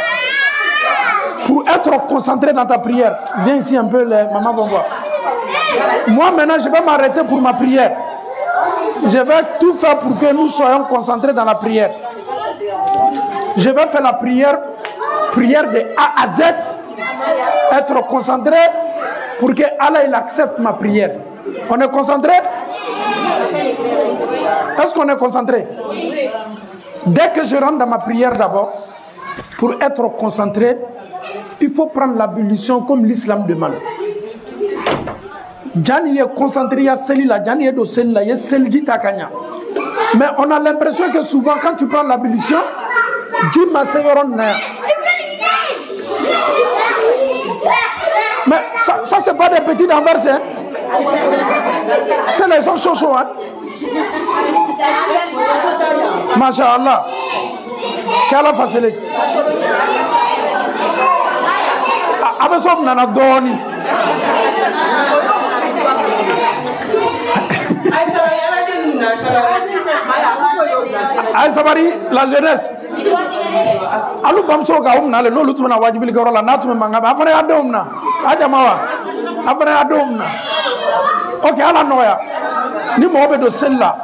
Pour être concentré dans ta prière, viens ici un peu, les mamans vont voir. Moi maintenant, je vais m'arrêter pour ma prière. Je vais tout faire pour que nous soyons concentrés dans la prière. Je vais faire la prière de A à Z, être concentré pour que Allah il accepte ma prière. On est concentré? Est-ce qu'on est concentré? Dès que je rentre dans ma prière d'abord, pour être concentré, il faut prendre l'ablution comme l'islam demande. Jani est concentré à celle-là, Jani est de celle-là, il y a celle-ci takanya. Mais on a l'impression que souvent quand tu prends l'ablution, dis ma seigneur. Mais ça c'est pas des petits d'envers, hein? C'est les gens chauds, hein? Masha'Allah. Qu'Allah facilite. Abesom nana doni. Aïsabari, la jeunesse. Alou bamso ka umna le no lutuna wajibil garola natume manga afane adomna ajamawa afane adomna. Ok, ala noya ni mo be do sella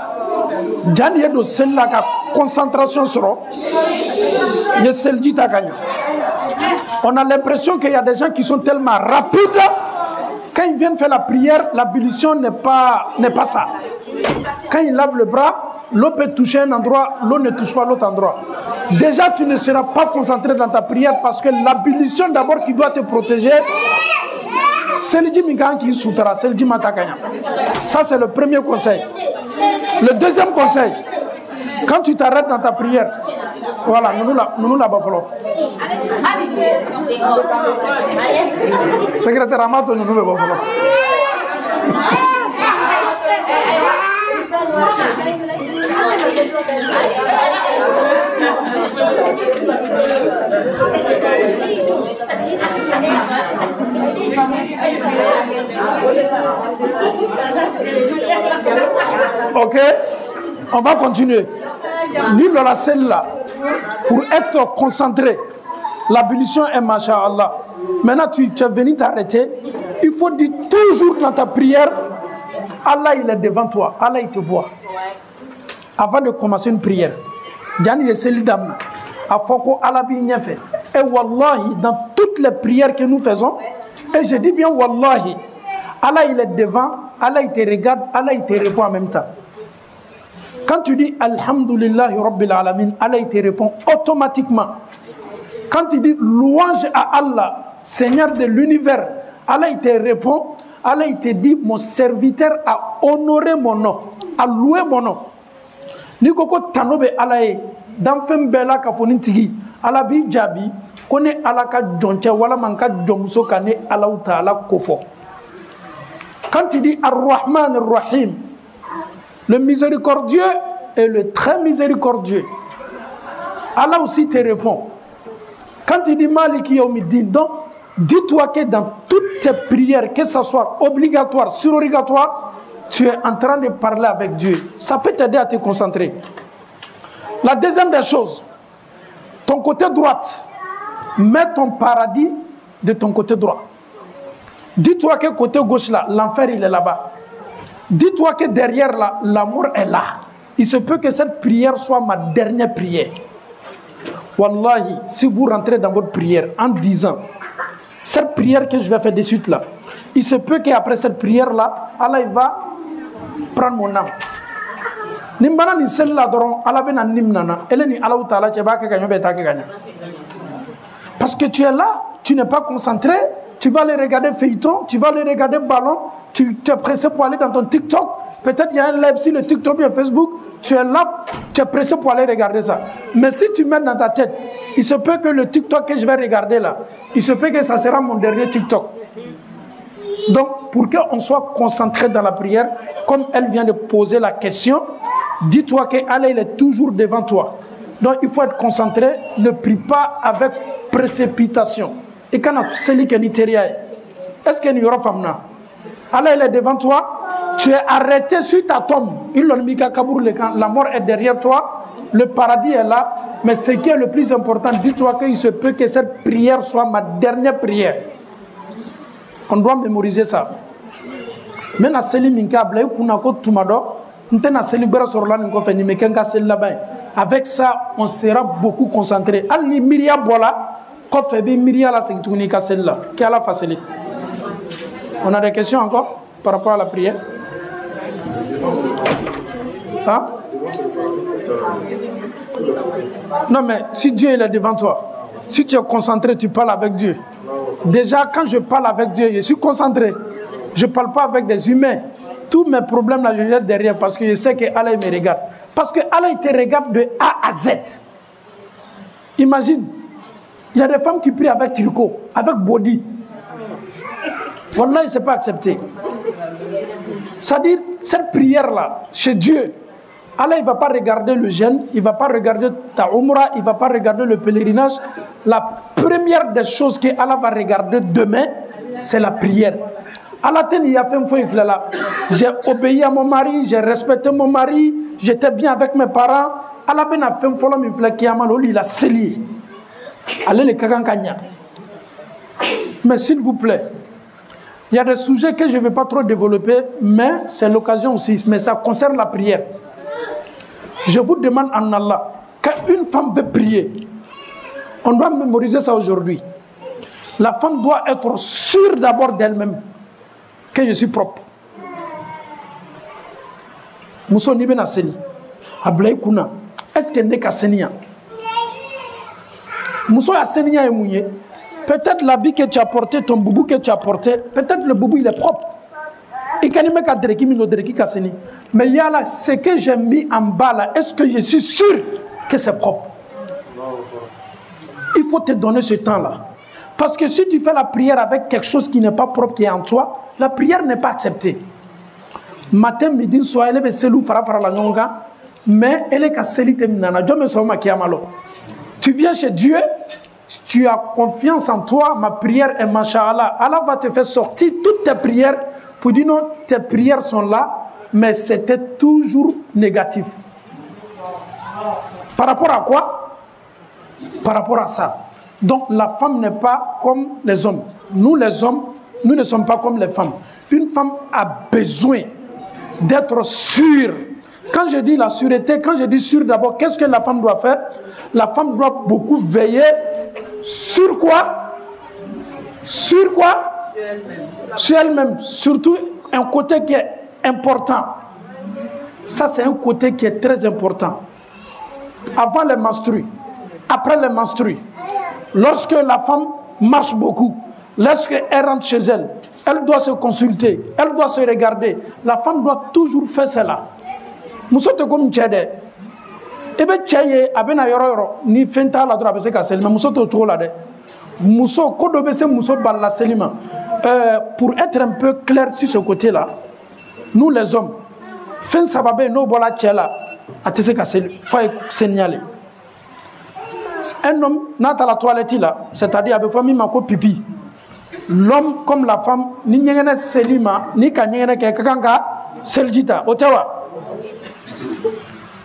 jani e do sella ka concentration soro ye selji takanya. On a l'impression qu'il y a des gens qui sont tellement rapides. Quand ils viennent faire la prière, l'ablution n'est pas ça. Quand ils lavent le bras, l'eau peut toucher un endroit, l'eau ne touche pas l'autre endroit. Déjà, tu ne seras pas concentré dans ta prière parce que l'ablution d'abord qui doit te protéger, c'est le djimikan qui soutera, c'est le djimatakanya. Ça, c'est le premier conseil. Le deuxième conseil, quand tu t'arrêtes dans ta prière, voilà, nous là-bas. Secrétaire Amato, nous là-bas. Ok, on va continuer. Libre la celle-là, pour être concentré, l'ablution est masha'Allah. Maintenant, tu es venu t'arrêter. Il faut dire toujours dans ta prière, Allah il est devant toi, Allah il te voit. Avant de commencer une prière, Jani est celle d'âme. A Foko Allah bien fait. Et wallahi, dans toutes les prières que nous faisons, et je dis bien wallahi, Allah il est devant, Allah il te regarde, Allah il te répond en même temps. Quand tu dis Alhamdulillahi Rabbil Alamin, Allah il te répond automatiquement. Quand tu dis louange à Allah, Seigneur de l'univers, Allah il te répond. Allah il te dit mon serviteur a honoré mon nom, a loué mon nom. Ni koko tanobe Allah e dan fem bela ka foni tigi Allah bi jabi kone Allah ka jonche wala man ka jomso kane Allah taala kofo. Quand tu dis Ar-Rahman Ar-Rahim, le miséricordieux et le très miséricordieux, Allah aussi te répond. Quand tu dis Maliki Yawmiddin, donc dis-toi que dans toutes tes prières, que ce soit obligatoire, surogatoire, tu es en train de parler avec Dieu. Ça peut t'aider à te concentrer. La deuxième des choses, ton côté droite, mets ton paradis de ton côté droit. Dis-toi que côté gauche là, l'enfer il est là-bas. Dis-toi que derrière là, l'amour est là. Il se peut que cette prière soit ma dernière prière. Wallahi, si vous rentrez dans votre prière en disant, cette prière que je vais faire de suite là, il se peut qu'après cette prière là, Allah il va prendre mon âme. Nimbana ni celle-là doron, Allah ben an nimnana, elle ni Allah ta'ala tcheba ke ganyo beta ke gagna. Parce que tu es là, tu n'es pas concentré, tu vas aller regarder feuilleton, tu vas aller regarder ballon, tu t'es pressé pour aller dans ton TikTok. Peut-être il y a un live sur le TikTok et Facebook, tu es là, tu es pressé pour aller regarder ça. Mais si tu mets dans ta tête, il se peut que le TikTok que je vais regarder là, il se peut que ça sera mon dernier TikTok. Donc, pour qu'on soit concentré dans la prière, comme elle vient de poser la question, dis-toi qu'Allah il est toujours devant toi. Donc, il faut être concentré, ne prie pas avec précipitation. Et quand celui qui est-ce qu'il y aura femme là? Allah il est devant toi, tu es arrêté sur ta tombe. La mort est derrière toi, le paradis est là. Mais ce qui est le plus important, dis-toi qu'il se peut que cette prière soit ma dernière prière. On doit mémoriser ça. Mais na seli minka blay kuna ko tumado, ntena seli bera sorla ngo fe ni mekenga seli là-bas. Avec ça, on sera beaucoup concentré. Al ni miria bola, ko fe bi miria la c'est tuni ka seli là. Qui a la facilité. On a des questions encore par rapport à la prière? Hein? Non mais si Dieu il est devant toi, si tu es concentré, tu parles avec Dieu. Déjà, quand je parle avec Dieu, je suis concentré. Je ne parle pas avec des humains. Tous mes problèmes, là, je les jette derrière parce que je sais que Allah me regarde. Parce que Allah te regarde de A à Z. Imagine, il y a des femmes qui prient avec tricot, avec body. Wallah, ce n'est pas accepté. C'est-à-dire, cette prière-là, chez Dieu, Allah, il ne va pas regarder le jeûne, il ne va pas regarder ta umrah, il ne va pas regarder le pèlerinage. La première des choses que Allah va regarder demain, c'est la prière. Allah a fait j'ai obéi à mon mari, j'ai respecté mon mari, j'étais bien avec mes parents. Allah a fait il a scellé. Allez les kakankanya. Mais s'il vous plaît, il y a des sujets que je ne vais pas trop développer, mais c'est l'occasion aussi, mais ça concerne la prière. Je vous demande en Allah, quand une femme veut prier, on doit mémoriser ça aujourd'hui. La femme doit être sûre d'abord d'elle-même que je suis propre. Mousso ni ben aseni. Ablay kuna. Est-ce qu'elle n'est qu'à senia? Mousso a senia et mouillé. Peut-être l'habit que tu as porté, ton boubou que tu as porté, peut-être le boubou il est propre. Mais il y a là, ce que j'ai mis en bas là, est-ce que je suis sûr que c'est propre? Il faut te donner ce temps-là. Parce que si tu fais la prière avec quelque chose qui n'est pas propre, qui est en toi, la prière n'est pas acceptée. Matin, midi, soir, elle est selou fara la nyonga, mais elle est cassélite minana. Tu viens chez Dieu, tu as confiance en toi, ma prière est masha'Allah. Allah va te faire sortir toutes tes prières pour dire non, tes prières sont là, mais c'était toujours négatif. Par rapport à quoi? Par rapport à ça. Donc la femme n'est pas comme les hommes. Nous les hommes, nous ne sommes pas comme les femmes. Une femme a besoin d'être sûre. Quand je dis la sûreté, quand je dis sûre d'abord, qu'est-ce que la femme doit faire? La femme doit beaucoup veiller sur quoi? Sur quoi? Sur elle-même. Surtout un côté qui est important. Ça c'est un côté qui est très important. Avant les menstrues, après les menstrues, lorsque la femme marche beaucoup, lorsqu'elle rentre chez elle, elle doit se consulter, elle doit se regarder. La femme doit toujours faire cela. Muso te comme tchede. Ebe tchaye abena yoro ni fenta la droit bese ka selima muso to to la de. Muso kodo bese muso balla selima. Pour être un peu clair sur ce côté-là, nous les hommes, fin sababe no bola tchela atese ka sel faut signaler. Un homme n'a à la toilette là, c'est-à-dire avec famille mako pipi. L'homme comme la femme ni nyengene selima ni ka nyengene ke kakanga seljita otawa.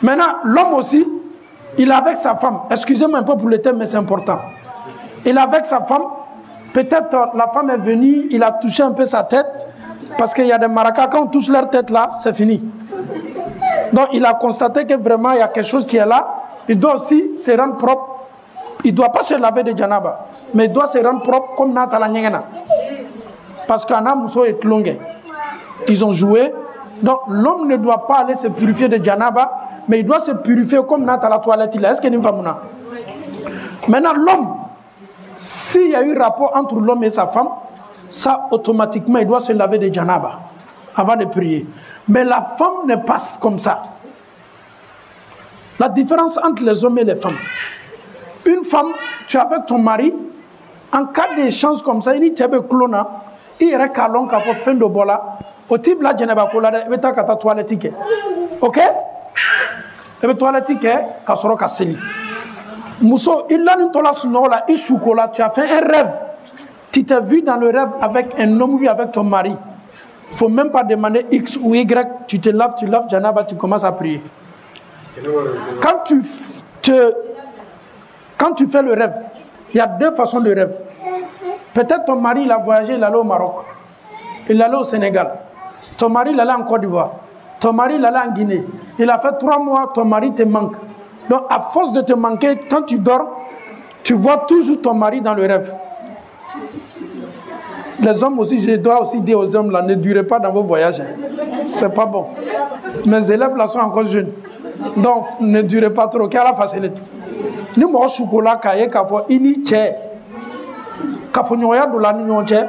Maintenant l'homme aussi Il est avec sa femme. Excusez-moi un peu pour le thème, mais c'est important. Il est avec sa femme. Peut-être la femme est venue, il a touché un peu sa tête. Parce qu'il y a des maracas, quand on touche leur tête là, c'est fini. Donc il a constaté que vraiment il y a quelque chose qui est là. Il doit aussi se rendre propre. Il ne doit pas se laver de janaba. Mais il doit se rendre propre comme Natala Nyengena. Parce qu'Anna Mousso est longue. Ils ont joué. Donc l'homme ne doit pas aller se purifier de janaba. Mais il doit se purifier comme Natala toilette. Est-ce qu'il y a une femme? Maintenant l'homme, s'il y a eu rapport entre l'homme et sa femme, ça automatiquement il doit se laver de janaba avant de prier. Mais la femme ne passe comme ça. La différence entre les hommes et les femmes. Une femme, tu es avec ton mari, en cas d'échange comme ça, il y a un clone, il y a un calon qui a fait fin de bola, au type là, janaba kola, il y a ta toilette. Ok? Il y a toilette qui est kasoro kaseli. Mousso, il a une tola sunola, il choukola, tu as fait un rêve. Tu t'es vu dans le rêve avec un homme ou avec ton mari. Il ne faut même pas demander X ou Y. Tu te laves, janaba, tu commences à prier. Quand tu fais le rêve, il y a deux façons de rêve. Peut-être ton mari, il a voyagé, il allait au Maroc. Il allait au Sénégal. Ton mari, il allait en Côte d'Ivoire. Ton mari, il allait en Guinée. Il a fait 3 mois, ton mari te manque. Donc, à force de te manquer, quand tu dors, tu vois toujours ton mari dans le rêve. Les hommes aussi, je dois aussi dire aux hommes, là, ne durez pas dans vos voyages. C'est pas bon. Mes élèves là sont encore jeunes. Donc, ne durez pas trop. Quelle est la facilité? Nous avons chocolat, kaye, kafo, ini, tché. Kafo, nyoya, de la nyon, tché.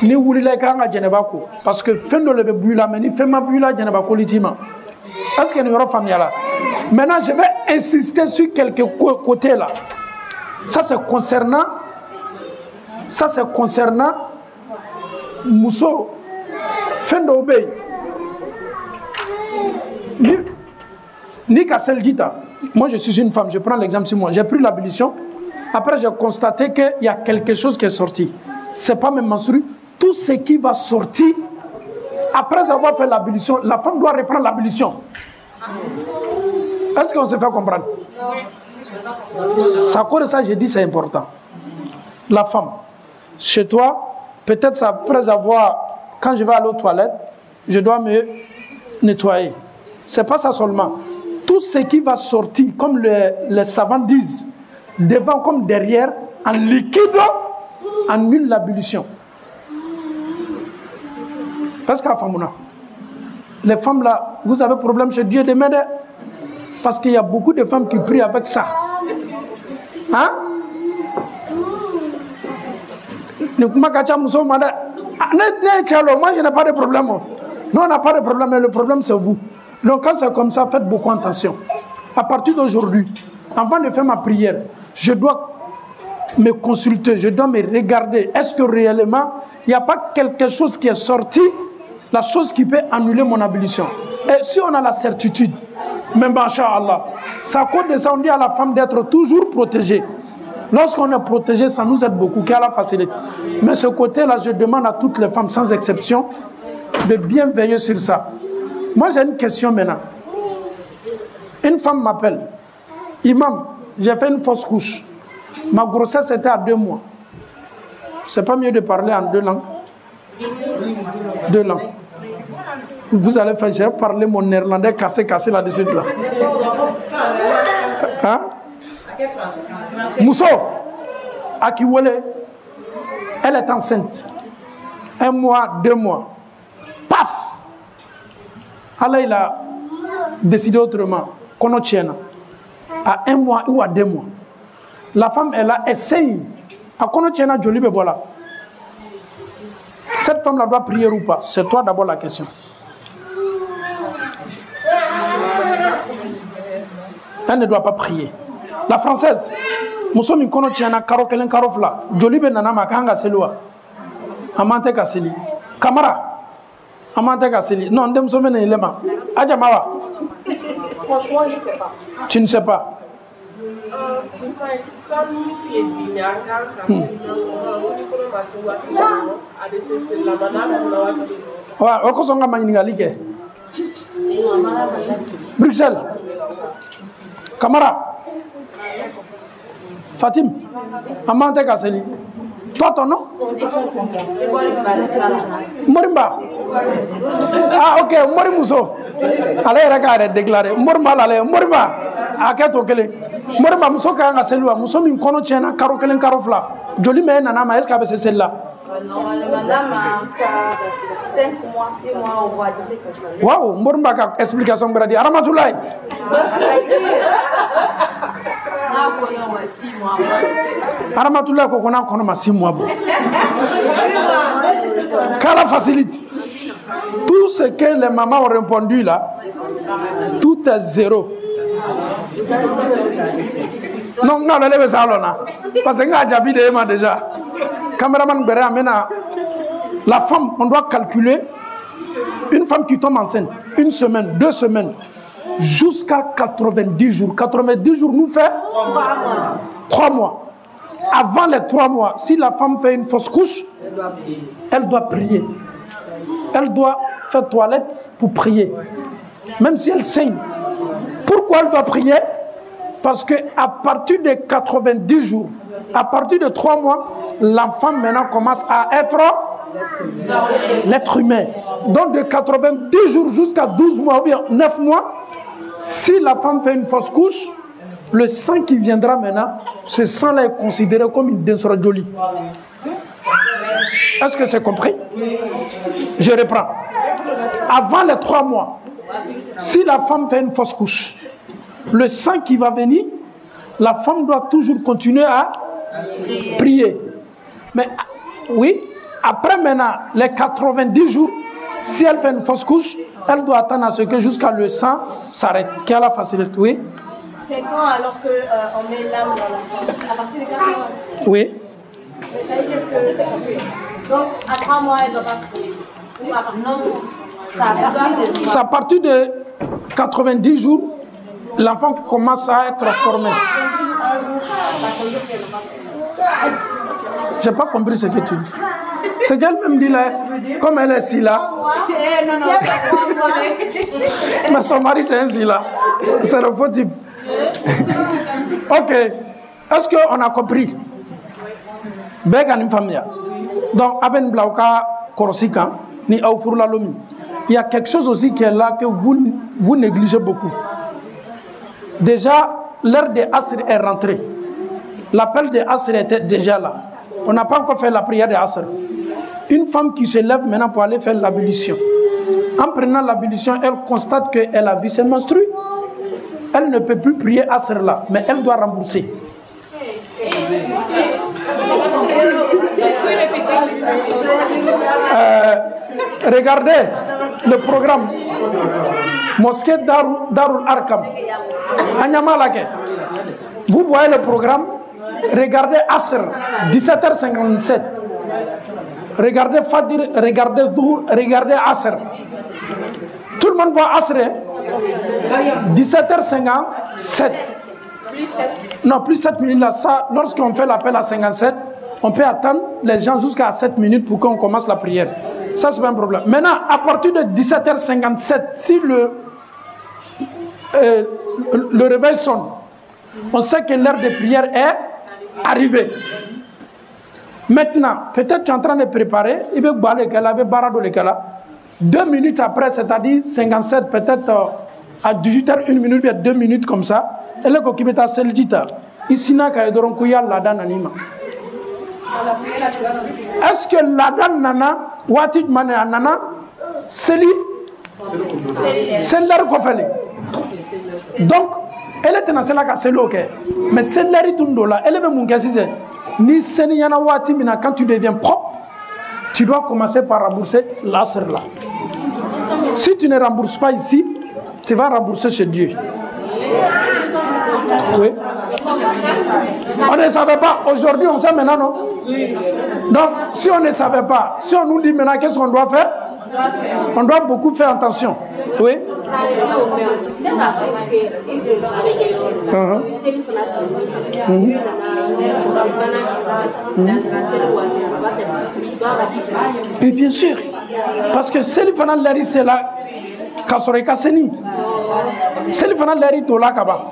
Ni wulila kanga djenebako. Parce que fin de lebe bouila, mais ni fait ma bouila djenebako litima. Est-ce que nous avons famille là? Maintenant, je vais insister sur quelques côtés là. Ça, c'est concernant Mousso, fin d'obéi. Ni Kassel Gita. Moi, je suis une femme, je prends l'exemple sur moi. J'ai pris l'ablution. Après, j'ai constaté qu'il y a quelque chose qui est sorti. Ce n'est pas même menstrué. Tout ce qui va sortir, après avoir fait l'ablution, la femme doit reprendre l'ablution. Est-ce qu'on se fait comprendre? Ça, quoi de ça, j'ai dit, c'est important. La femme, chez toi, peut-être après avoir, quand je vais aller aux toilettes, je dois me nettoyer. Ce n'est pas ça seulement. Tout ce qui va sortir, comme les savants disent, devant comme derrière, en liquide, annule l'ablution. Parce qu'à Famouna, les femmes là, vous avez problème chez Dieu de m'aider. Parce qu'il y a beaucoup de femmes qui prient avec ça. Hein? Moi, je n'ai pas de problème. Nous, on n'a pas de problème, mais le problème, c'est vous. Donc, quand c'est comme ça, faites beaucoup attention. À partir d'aujourd'hui, avant de faire ma prière, je dois me consulter, je dois me regarder. Est-ce que réellement, il n'y a pas quelque chose qui est sorti, la chose qui peut annuler mon ablution? Et si on a la certitude, même Inch'Allah, ça compte de ça, on dit à la femme d'être toujours protégée. Lorsqu'on est protégé, ça nous aide beaucoup, qui a la facilité. Mais ce côté-là, je demande à toutes les femmes, sans exception, de bien veiller sur ça. Moi, j'ai une question maintenant. Une femme m'appelle. Imam, j'ai fait une fausse couche. Ma grossesse était à 2 mois. C'est pas mieux de parler en 2 langues? 2 langues. Vous allez faire, j'ai parlé mon néerlandais cassé là-dessus. Là. Hein? Mousso, Akiwole, elle est enceinte. 1 mois, 2 mois. Paf! Allah, il a décidé autrement. Qu'on tienne. À 1 mois ou à 2 mois. La femme, elle a essayé. À qu'on tienne à Jolibe, voilà. Cette femme-là doit prier ou pas? C'est toi d'abord la question. Elle ne doit pas prier. La française, nous sommes une connotiana karokelen karofla. Jolibe nanama kanga selua. Amante kaseli. Kamara. Amante kaseli. Non, nous sommes un élément. Adjamawa. Franchement, je ne sais pas. Tu ne sais pas. Bruxelles. Kamara. Fatim, maman te Kasseli. Toi, ton nom? Morimba. Ah, ok, Morimuso. Allez, regarde, déclaré. Morimba, allez, Morimba. Ah, qu'est-ce que tu Morimba, Muso Kanga Selua, Muso Minkono Tiena, Karokelen Karofla. Joli mais Nana, est-ce qu'avec celle-là? Madame, 5 mois, 6 mois, on voit dire que ça. Waouh, Morimba, explication, Brady. Aramatoulaye. Aramatoulaye, qu'on a connu 6 mois. Kala facilite. Tout ce que les mamans ont répondu là, tout est zéro. Non, non, elle est ça là. Parce que j'ai déjà. Caméraman Béré amena. La femme, on doit calculer une femme qui tombe enceinte, 1 semaine, 2 semaines, jusqu'à 90 jours. 90 jours nous fait 3 mois. Avant les 3 mois, si la femme fait une fausse couche, elle doit prier. Elle doit faire toilette pour prier. Même si elle saigne. Pourquoi elle doit prier? Parce qu'à partir de 90 jours, à partir de 3 mois, l'enfant maintenant commence à être l'être humain. Donc de 90 jours jusqu'à 12 mois ou bien 9 mois, si la femme fait une fausse couche, le sang qui viendra maintenant, ce sang-là est considéré comme une densura jolie. Est-ce que c'est compris? Je reprends. Avant les 3 mois, si la femme fait une fausse couche, le sang qui va venir, la femme doit toujours continuer à prier. Mais oui, après maintenant, les 90 jours, si elle fait une fausse couche, elle doit attendre à ce que jusqu'à le sang s'arrête. Quelle est la facilité? Oui. C'est quand alors qu'on met l'âme dans l'enfant? À partir de 4 mois? Oui. Ça veut dire que... Donc, à 3 mois, elle ne doit pas prier. Ou à partir C'est à partir de 90 jours, l'enfant commence à être formé. Je n'ai pas compris ce que tu dis. Ce qu'elle-même dit là, comme elle est si là. Mais son mari c'est un si là. C'est le faux type. Ok. Est-ce qu'on a compris? Donc, Aben Blauka Korosika, ni Aoufurla Lomi. Il y a quelque chose aussi qui est là que vous négligez beaucoup. Déjà, l'heure de Asr est rentrée. L'appel de Asr était déjà là. On n'a pas encore fait la prière de Asr. Une femme qui se lève maintenant pour aller faire l'ablution. En prenant l'ablution, elle constate qu'elle a vu ses menstrues. Elle ne peut plus prier Asr là, mais elle doit rembourser. Regardez le programme Mosquée Darul Arkam. Vous voyez le programme. Regardez Asr 17h57. Regardez Fajr, regardez Dhuhr, regardez Asr. Tout le monde voit Asr 17h57. Non, plus 7 minutes là. Ça, lorsqu'on fait l'appel à 57, on peut attendre les gens jusqu'à 7 minutes pour qu'on commence la prière. Ça, c'est pas un problème. Maintenant, à partir de 17h57, si le réveil sonne, on sait que l'heure de prière est arrivée. Maintenant, peut-être tu es en train de préparer, il veut balayer le barado le kala. 2 minutes après, c'est-à-dire 57, peut-être à 18h, 1 minute, 2 minutes comme ça. Elle est qui met à Seljita. Ici, n'a qu'à être ladan anima. Est-ce que ladan nana, watit mané nana, c'est l'air qu'on fait. Donc, elle est dans celle-là qui est ok. Mais c'est l'air qui là. Elle est même mon gars, c'est ni Séniana Wati, quand tu deviens propre, tu dois commencer par rembourser l'asr là. Si tu ne rembourses pas ici, tu vas rembourser chez Dieu. Oui. On ne savait pas. Aujourd'hui, on sait maintenant, non? Donc, si on ne savait pas, si on nous dit maintenant qu'est-ce qu'on doit faire, on doit beaucoup faire attention. Oui. Et bien sûr, parce que c'est le fanal lari c'est là, Kasoreka Seni. C'est le fanal lari Tola Kaba.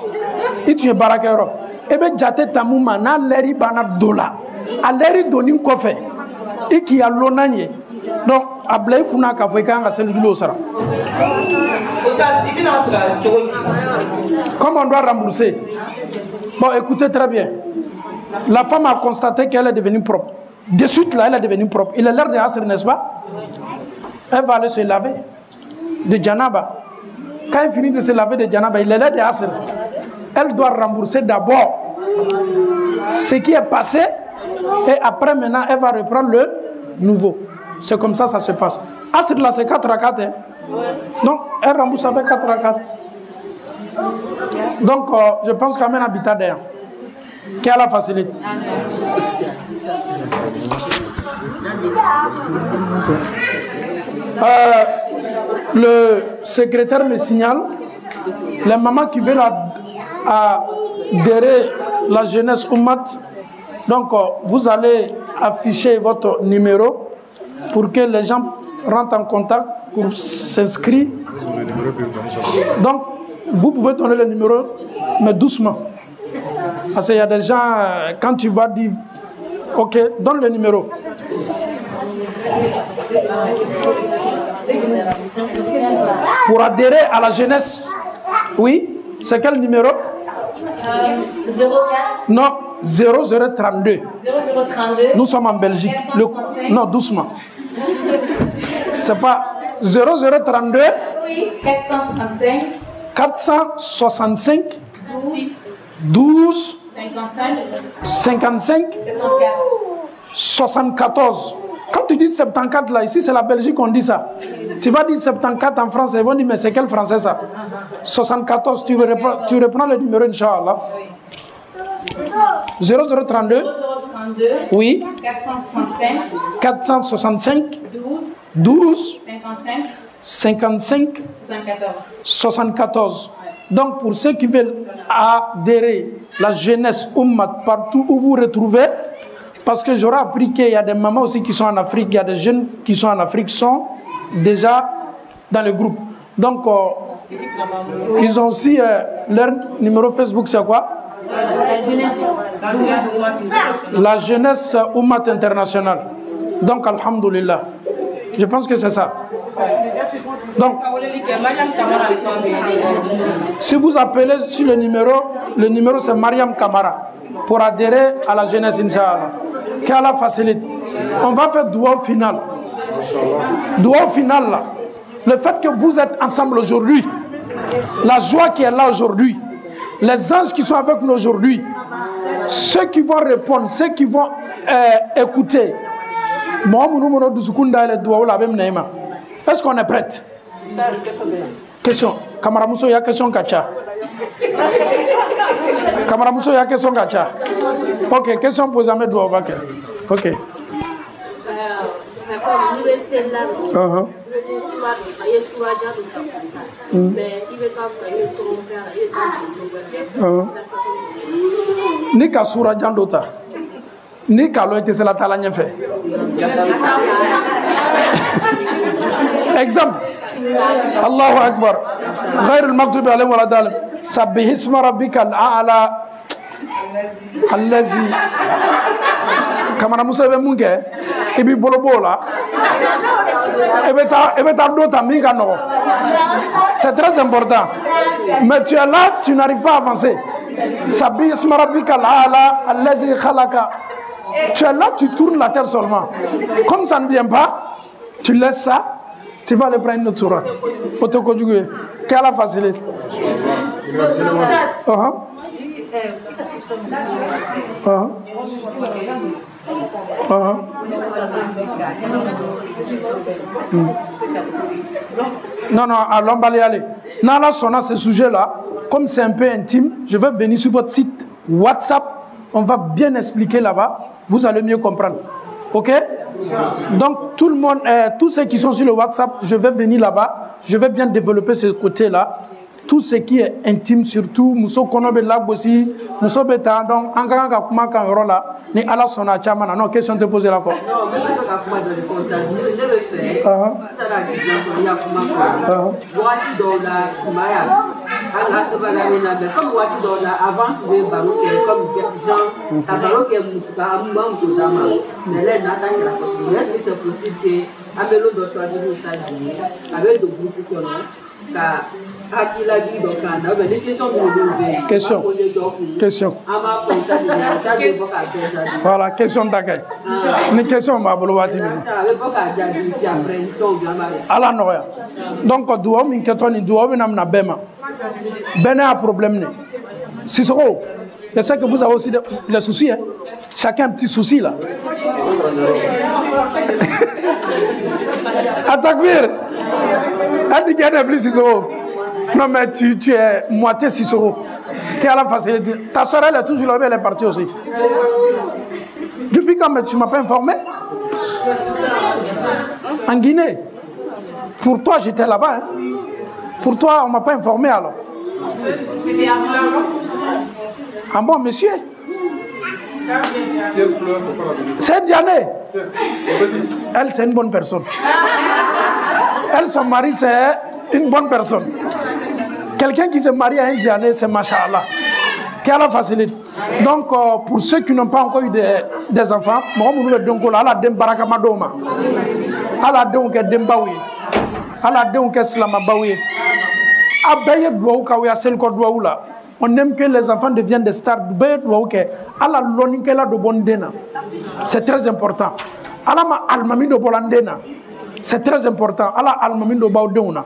Et tu es barakero. ebe jate tamuma na leri bana dola a leri doni kofe e ki ya lonanye donc ablay kuna ka fo ka nga sel dulo sara comment on doit rembourser. Bon, écoutez très bien, la femme a constaté qu'elle est devenue propre. De suite là elle est devenue propre. Il est l'heure de Asr, n'est-ce pas? Elle va aller se laver de janaba. Quand elle finit de se laver de janaba, il est l'heure de Asr. Elle doit rembourser d'abord ce qui est passé et après maintenant elle va reprendre le nouveau. C'est comme ça se passe. Asr là c'est 4 rakat, hein? Donc elle rembourse avec 4 rakat. Donc je pense qu'elle mène habitat d'air qui a la facilité. Le secrétaire me signale les mamans qui veulent adhérer la jeunesse Ummat. Donc vous allez afficher votre numéro pour que les gens rentrent en contact pour s'inscrire. Donc vous pouvez donner le numéro mais doucement parce qu'il y a des gens quand tu vas dire ok donne le numéro. Pour adhérer à la jeunesse, oui, c'est quel numéro? 04. Non, 0032. 0032. Nous sommes en Belgique. Non, doucement. C'est pas 0032. Oui, 465. 465. 12. 12. 55. 55. 74. 74. Quand tu dis 74 là, ici c'est la Belgique on dit ça. Tu vas dire 74 en France, ils vont dire mais c'est quel français ça? 74, tu reprends le numéro Inch'Allah. 0032. 0032. Oui. 465. 465. 12. 12. 55. 55. 74. 74. Donc pour ceux qui veulent adhérer la jeunesse Ummat partout où vous retrouvez, parce que j'aurais appris qu'il y a des mamans aussi qui sont en Afrique, il y a des jeunes qui sont en Afrique, qui sont déjà dans le groupe. Donc, ils ont aussi leur numéro Facebook, c'est quoi? La jeunesse Ummat internationale. Donc, alhamdoulilah. Je pense que c'est ça. Donc, si vous appelez sur le numéro c'est Mariam Kamara pour adhérer à la jeunesse, Inch'Allah. Qu'Allah facilite. On va faire doua final. Doua final là. Le fait que vous êtes ensemble aujourd'hui, la joie qui est là aujourd'hui, les anges qui sont avec nous aujourd'hui, ceux qui vont répondre, ceux qui vont écouter. Est-ce qu'on est prête? Question. Kamara Mousso, il y a question Kacha. Kamara Mousso, il y a question Kacha. Ok, question pour Zamed Douavake. Ok. C'est quoi l'université là? Mais il veut pas faire ni ka sura jandota ni ka lo c'est la tala nyefe. Exemple. Allahu Akbar. غير المغضوب عليهم ولا الضالين. سبح اسم ربك الأعلى الذي كما نمسه بمونجه ibi bolobola ebeta dota minga no. C'est très important. Mais tu es là, tu n'arrives pas à avancer. Sabbi isma rabbika al-a'la allazi khalaqa. Tu es là, tu tournes la terre seulement. Comme ça ne vient pas, tu laisses ça, tu vas aller prendre une autre sourate. Faut te conjuguer. Quelle la facilité? Non, allons aller. Dans la sonna, ce sujet-là, comme c'est un peu intime, je vais venir sur votre site WhatsApp. On va bien expliquer là-bas. Vous allez mieux comprendre. Ok? Donc, tout le monde, tous ceux qui sont sur le WhatsApp, je vais venir là-bas. Je vais bien développer ce côté-là. Tout ce qui est intime, surtout, Mousso Konobe Labosi, Mousso Beta, donc, en grand comment quand on là, ni à la sonna chamana. Non, question de poser là-bas. Non, mais je le fais. Comme moi qui donne avant tu veux ballon comme Jean, ta ballon qui est moussaka, mais là n'attend la continuer. Est-ce que c'est possible que Amelo doit choisir une salle avec deux groupes qui ont Question. Voilà, question d'accueil. Une question, ma boulot. Allah Noya. Donc, doua min ketoni doua min amna bema. Ben a problème. Sissoko, je sais que vous avez aussi des soucis. Hein? Chacun un petit souci là. Atakbir. Adigane plus Sissoko. Non mais tu es moitié Sissoko. Qui a la facilité. Ta soeur elle est toujours là, elle est partie aussi. Depuis quand tu ne m'as pas informé? En Guinée. Pour toi j'étais là-bas. Hein. Pour toi on ne m'a pas informé alors. Ah bon monsieur? C'est Diané. Elle c'est une bonne personne. Elle son mari c'est une bonne personne. Quelqu'un qui se marie à un Diané, c'est Masha'Allah. Qui a la facilité. Donc, pour ceux qui n'ont pas encore eu des enfants, Allah dem barakama doma. Allah dem ke dembawi. Allah dem ke slamabawi. Abaye doua kawi asel ko doua la. On aime que les enfants deviennent des stars. Abaye doua ke Allah loninke la do bondena. C'est très important. Allah ma almami do bolandena. C'est très important. Allah almami do baudona.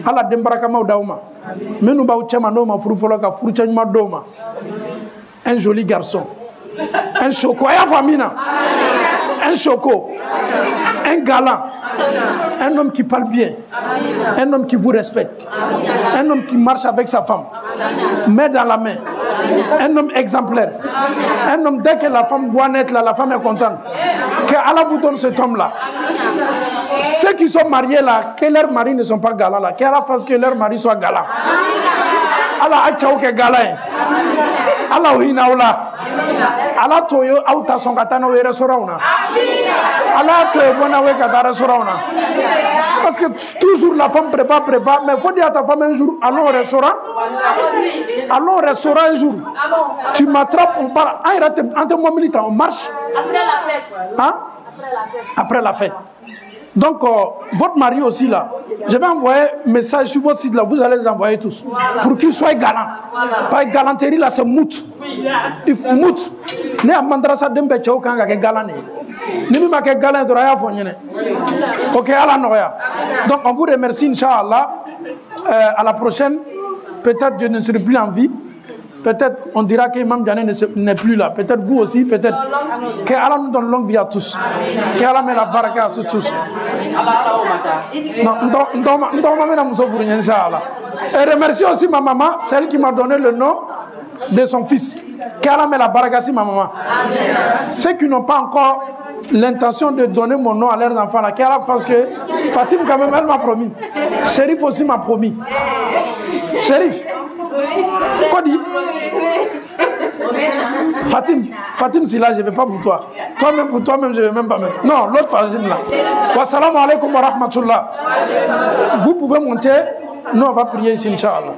Allah dem barakama dauma. Menu ba uchama no ma furufolo ka furucha nyuma doma. Un joli garçon. Un choco ya famina. Un choco. Un galant. Un homme qui parle bien. Un homme qui vous respecte. Un homme qui marche avec sa femme. Main dans la main. Un homme exemplaire. Un homme, dès que la femme voit naître là, la femme est contente. Que Allah vous donne cet homme là. Ceux qui sont mariés là, que leurs maris ne sont pas galants là, qu'Allah fasse que leurs maris soient galants. Allah a tchao que galant. Allah ouina oula. Allah toyo auta son katana we restaurant na. Allah toyo bona we katana restaurant na. Parce que toujours la femme prépare, mais il faut dire à ta femme un jour, allons au restaurant. Allons au restaurant un jour. Tu m'attrapes, on part. Entre moi militant, on marche. Après la fête. Hein? Après la fête. Donc, votre mari aussi là, je vais envoyer un message sur votre site là, vous allez les envoyer tous. Pour qu'ils soient galants. Pas galanterie là, c'est mout. Il faut mout. Ne a mandrasa dembe chao kanga ke galant. Ne mi ma ke galant de raya fonyene. Ok, Allah noya. Donc, on vous remercie, Inch'Allah. À la prochaine, peut-être je ne serai plus en vie. Peut-être on dira que Imam Diané n'est plus là. Peut-être vous aussi, peut-être. Que Allah nous donne longue vie à tous. Que Allah met la baraka à tous. Et remercie aussi ma maman, celle qui m'a donné le nom de son fils. Que Allah met la baraka sur ma maman. Ceux qui n'ont pas encore l'intention de donner mon nom à leurs enfants là, qu'Allah fasse que Fatim quand même elle m'a promis. Chérif aussi m'a promis. Chérif. Quoi dit? Fatim, si là, je ne vais pas pour toi. Toi-même, pour toi-même, je ne vais même pas. Non, l'autre Fatim là. Wassalamu alaikum wa rahmatullah. Vous pouvez monter. Nous, on va prier ici, Inch'Allah.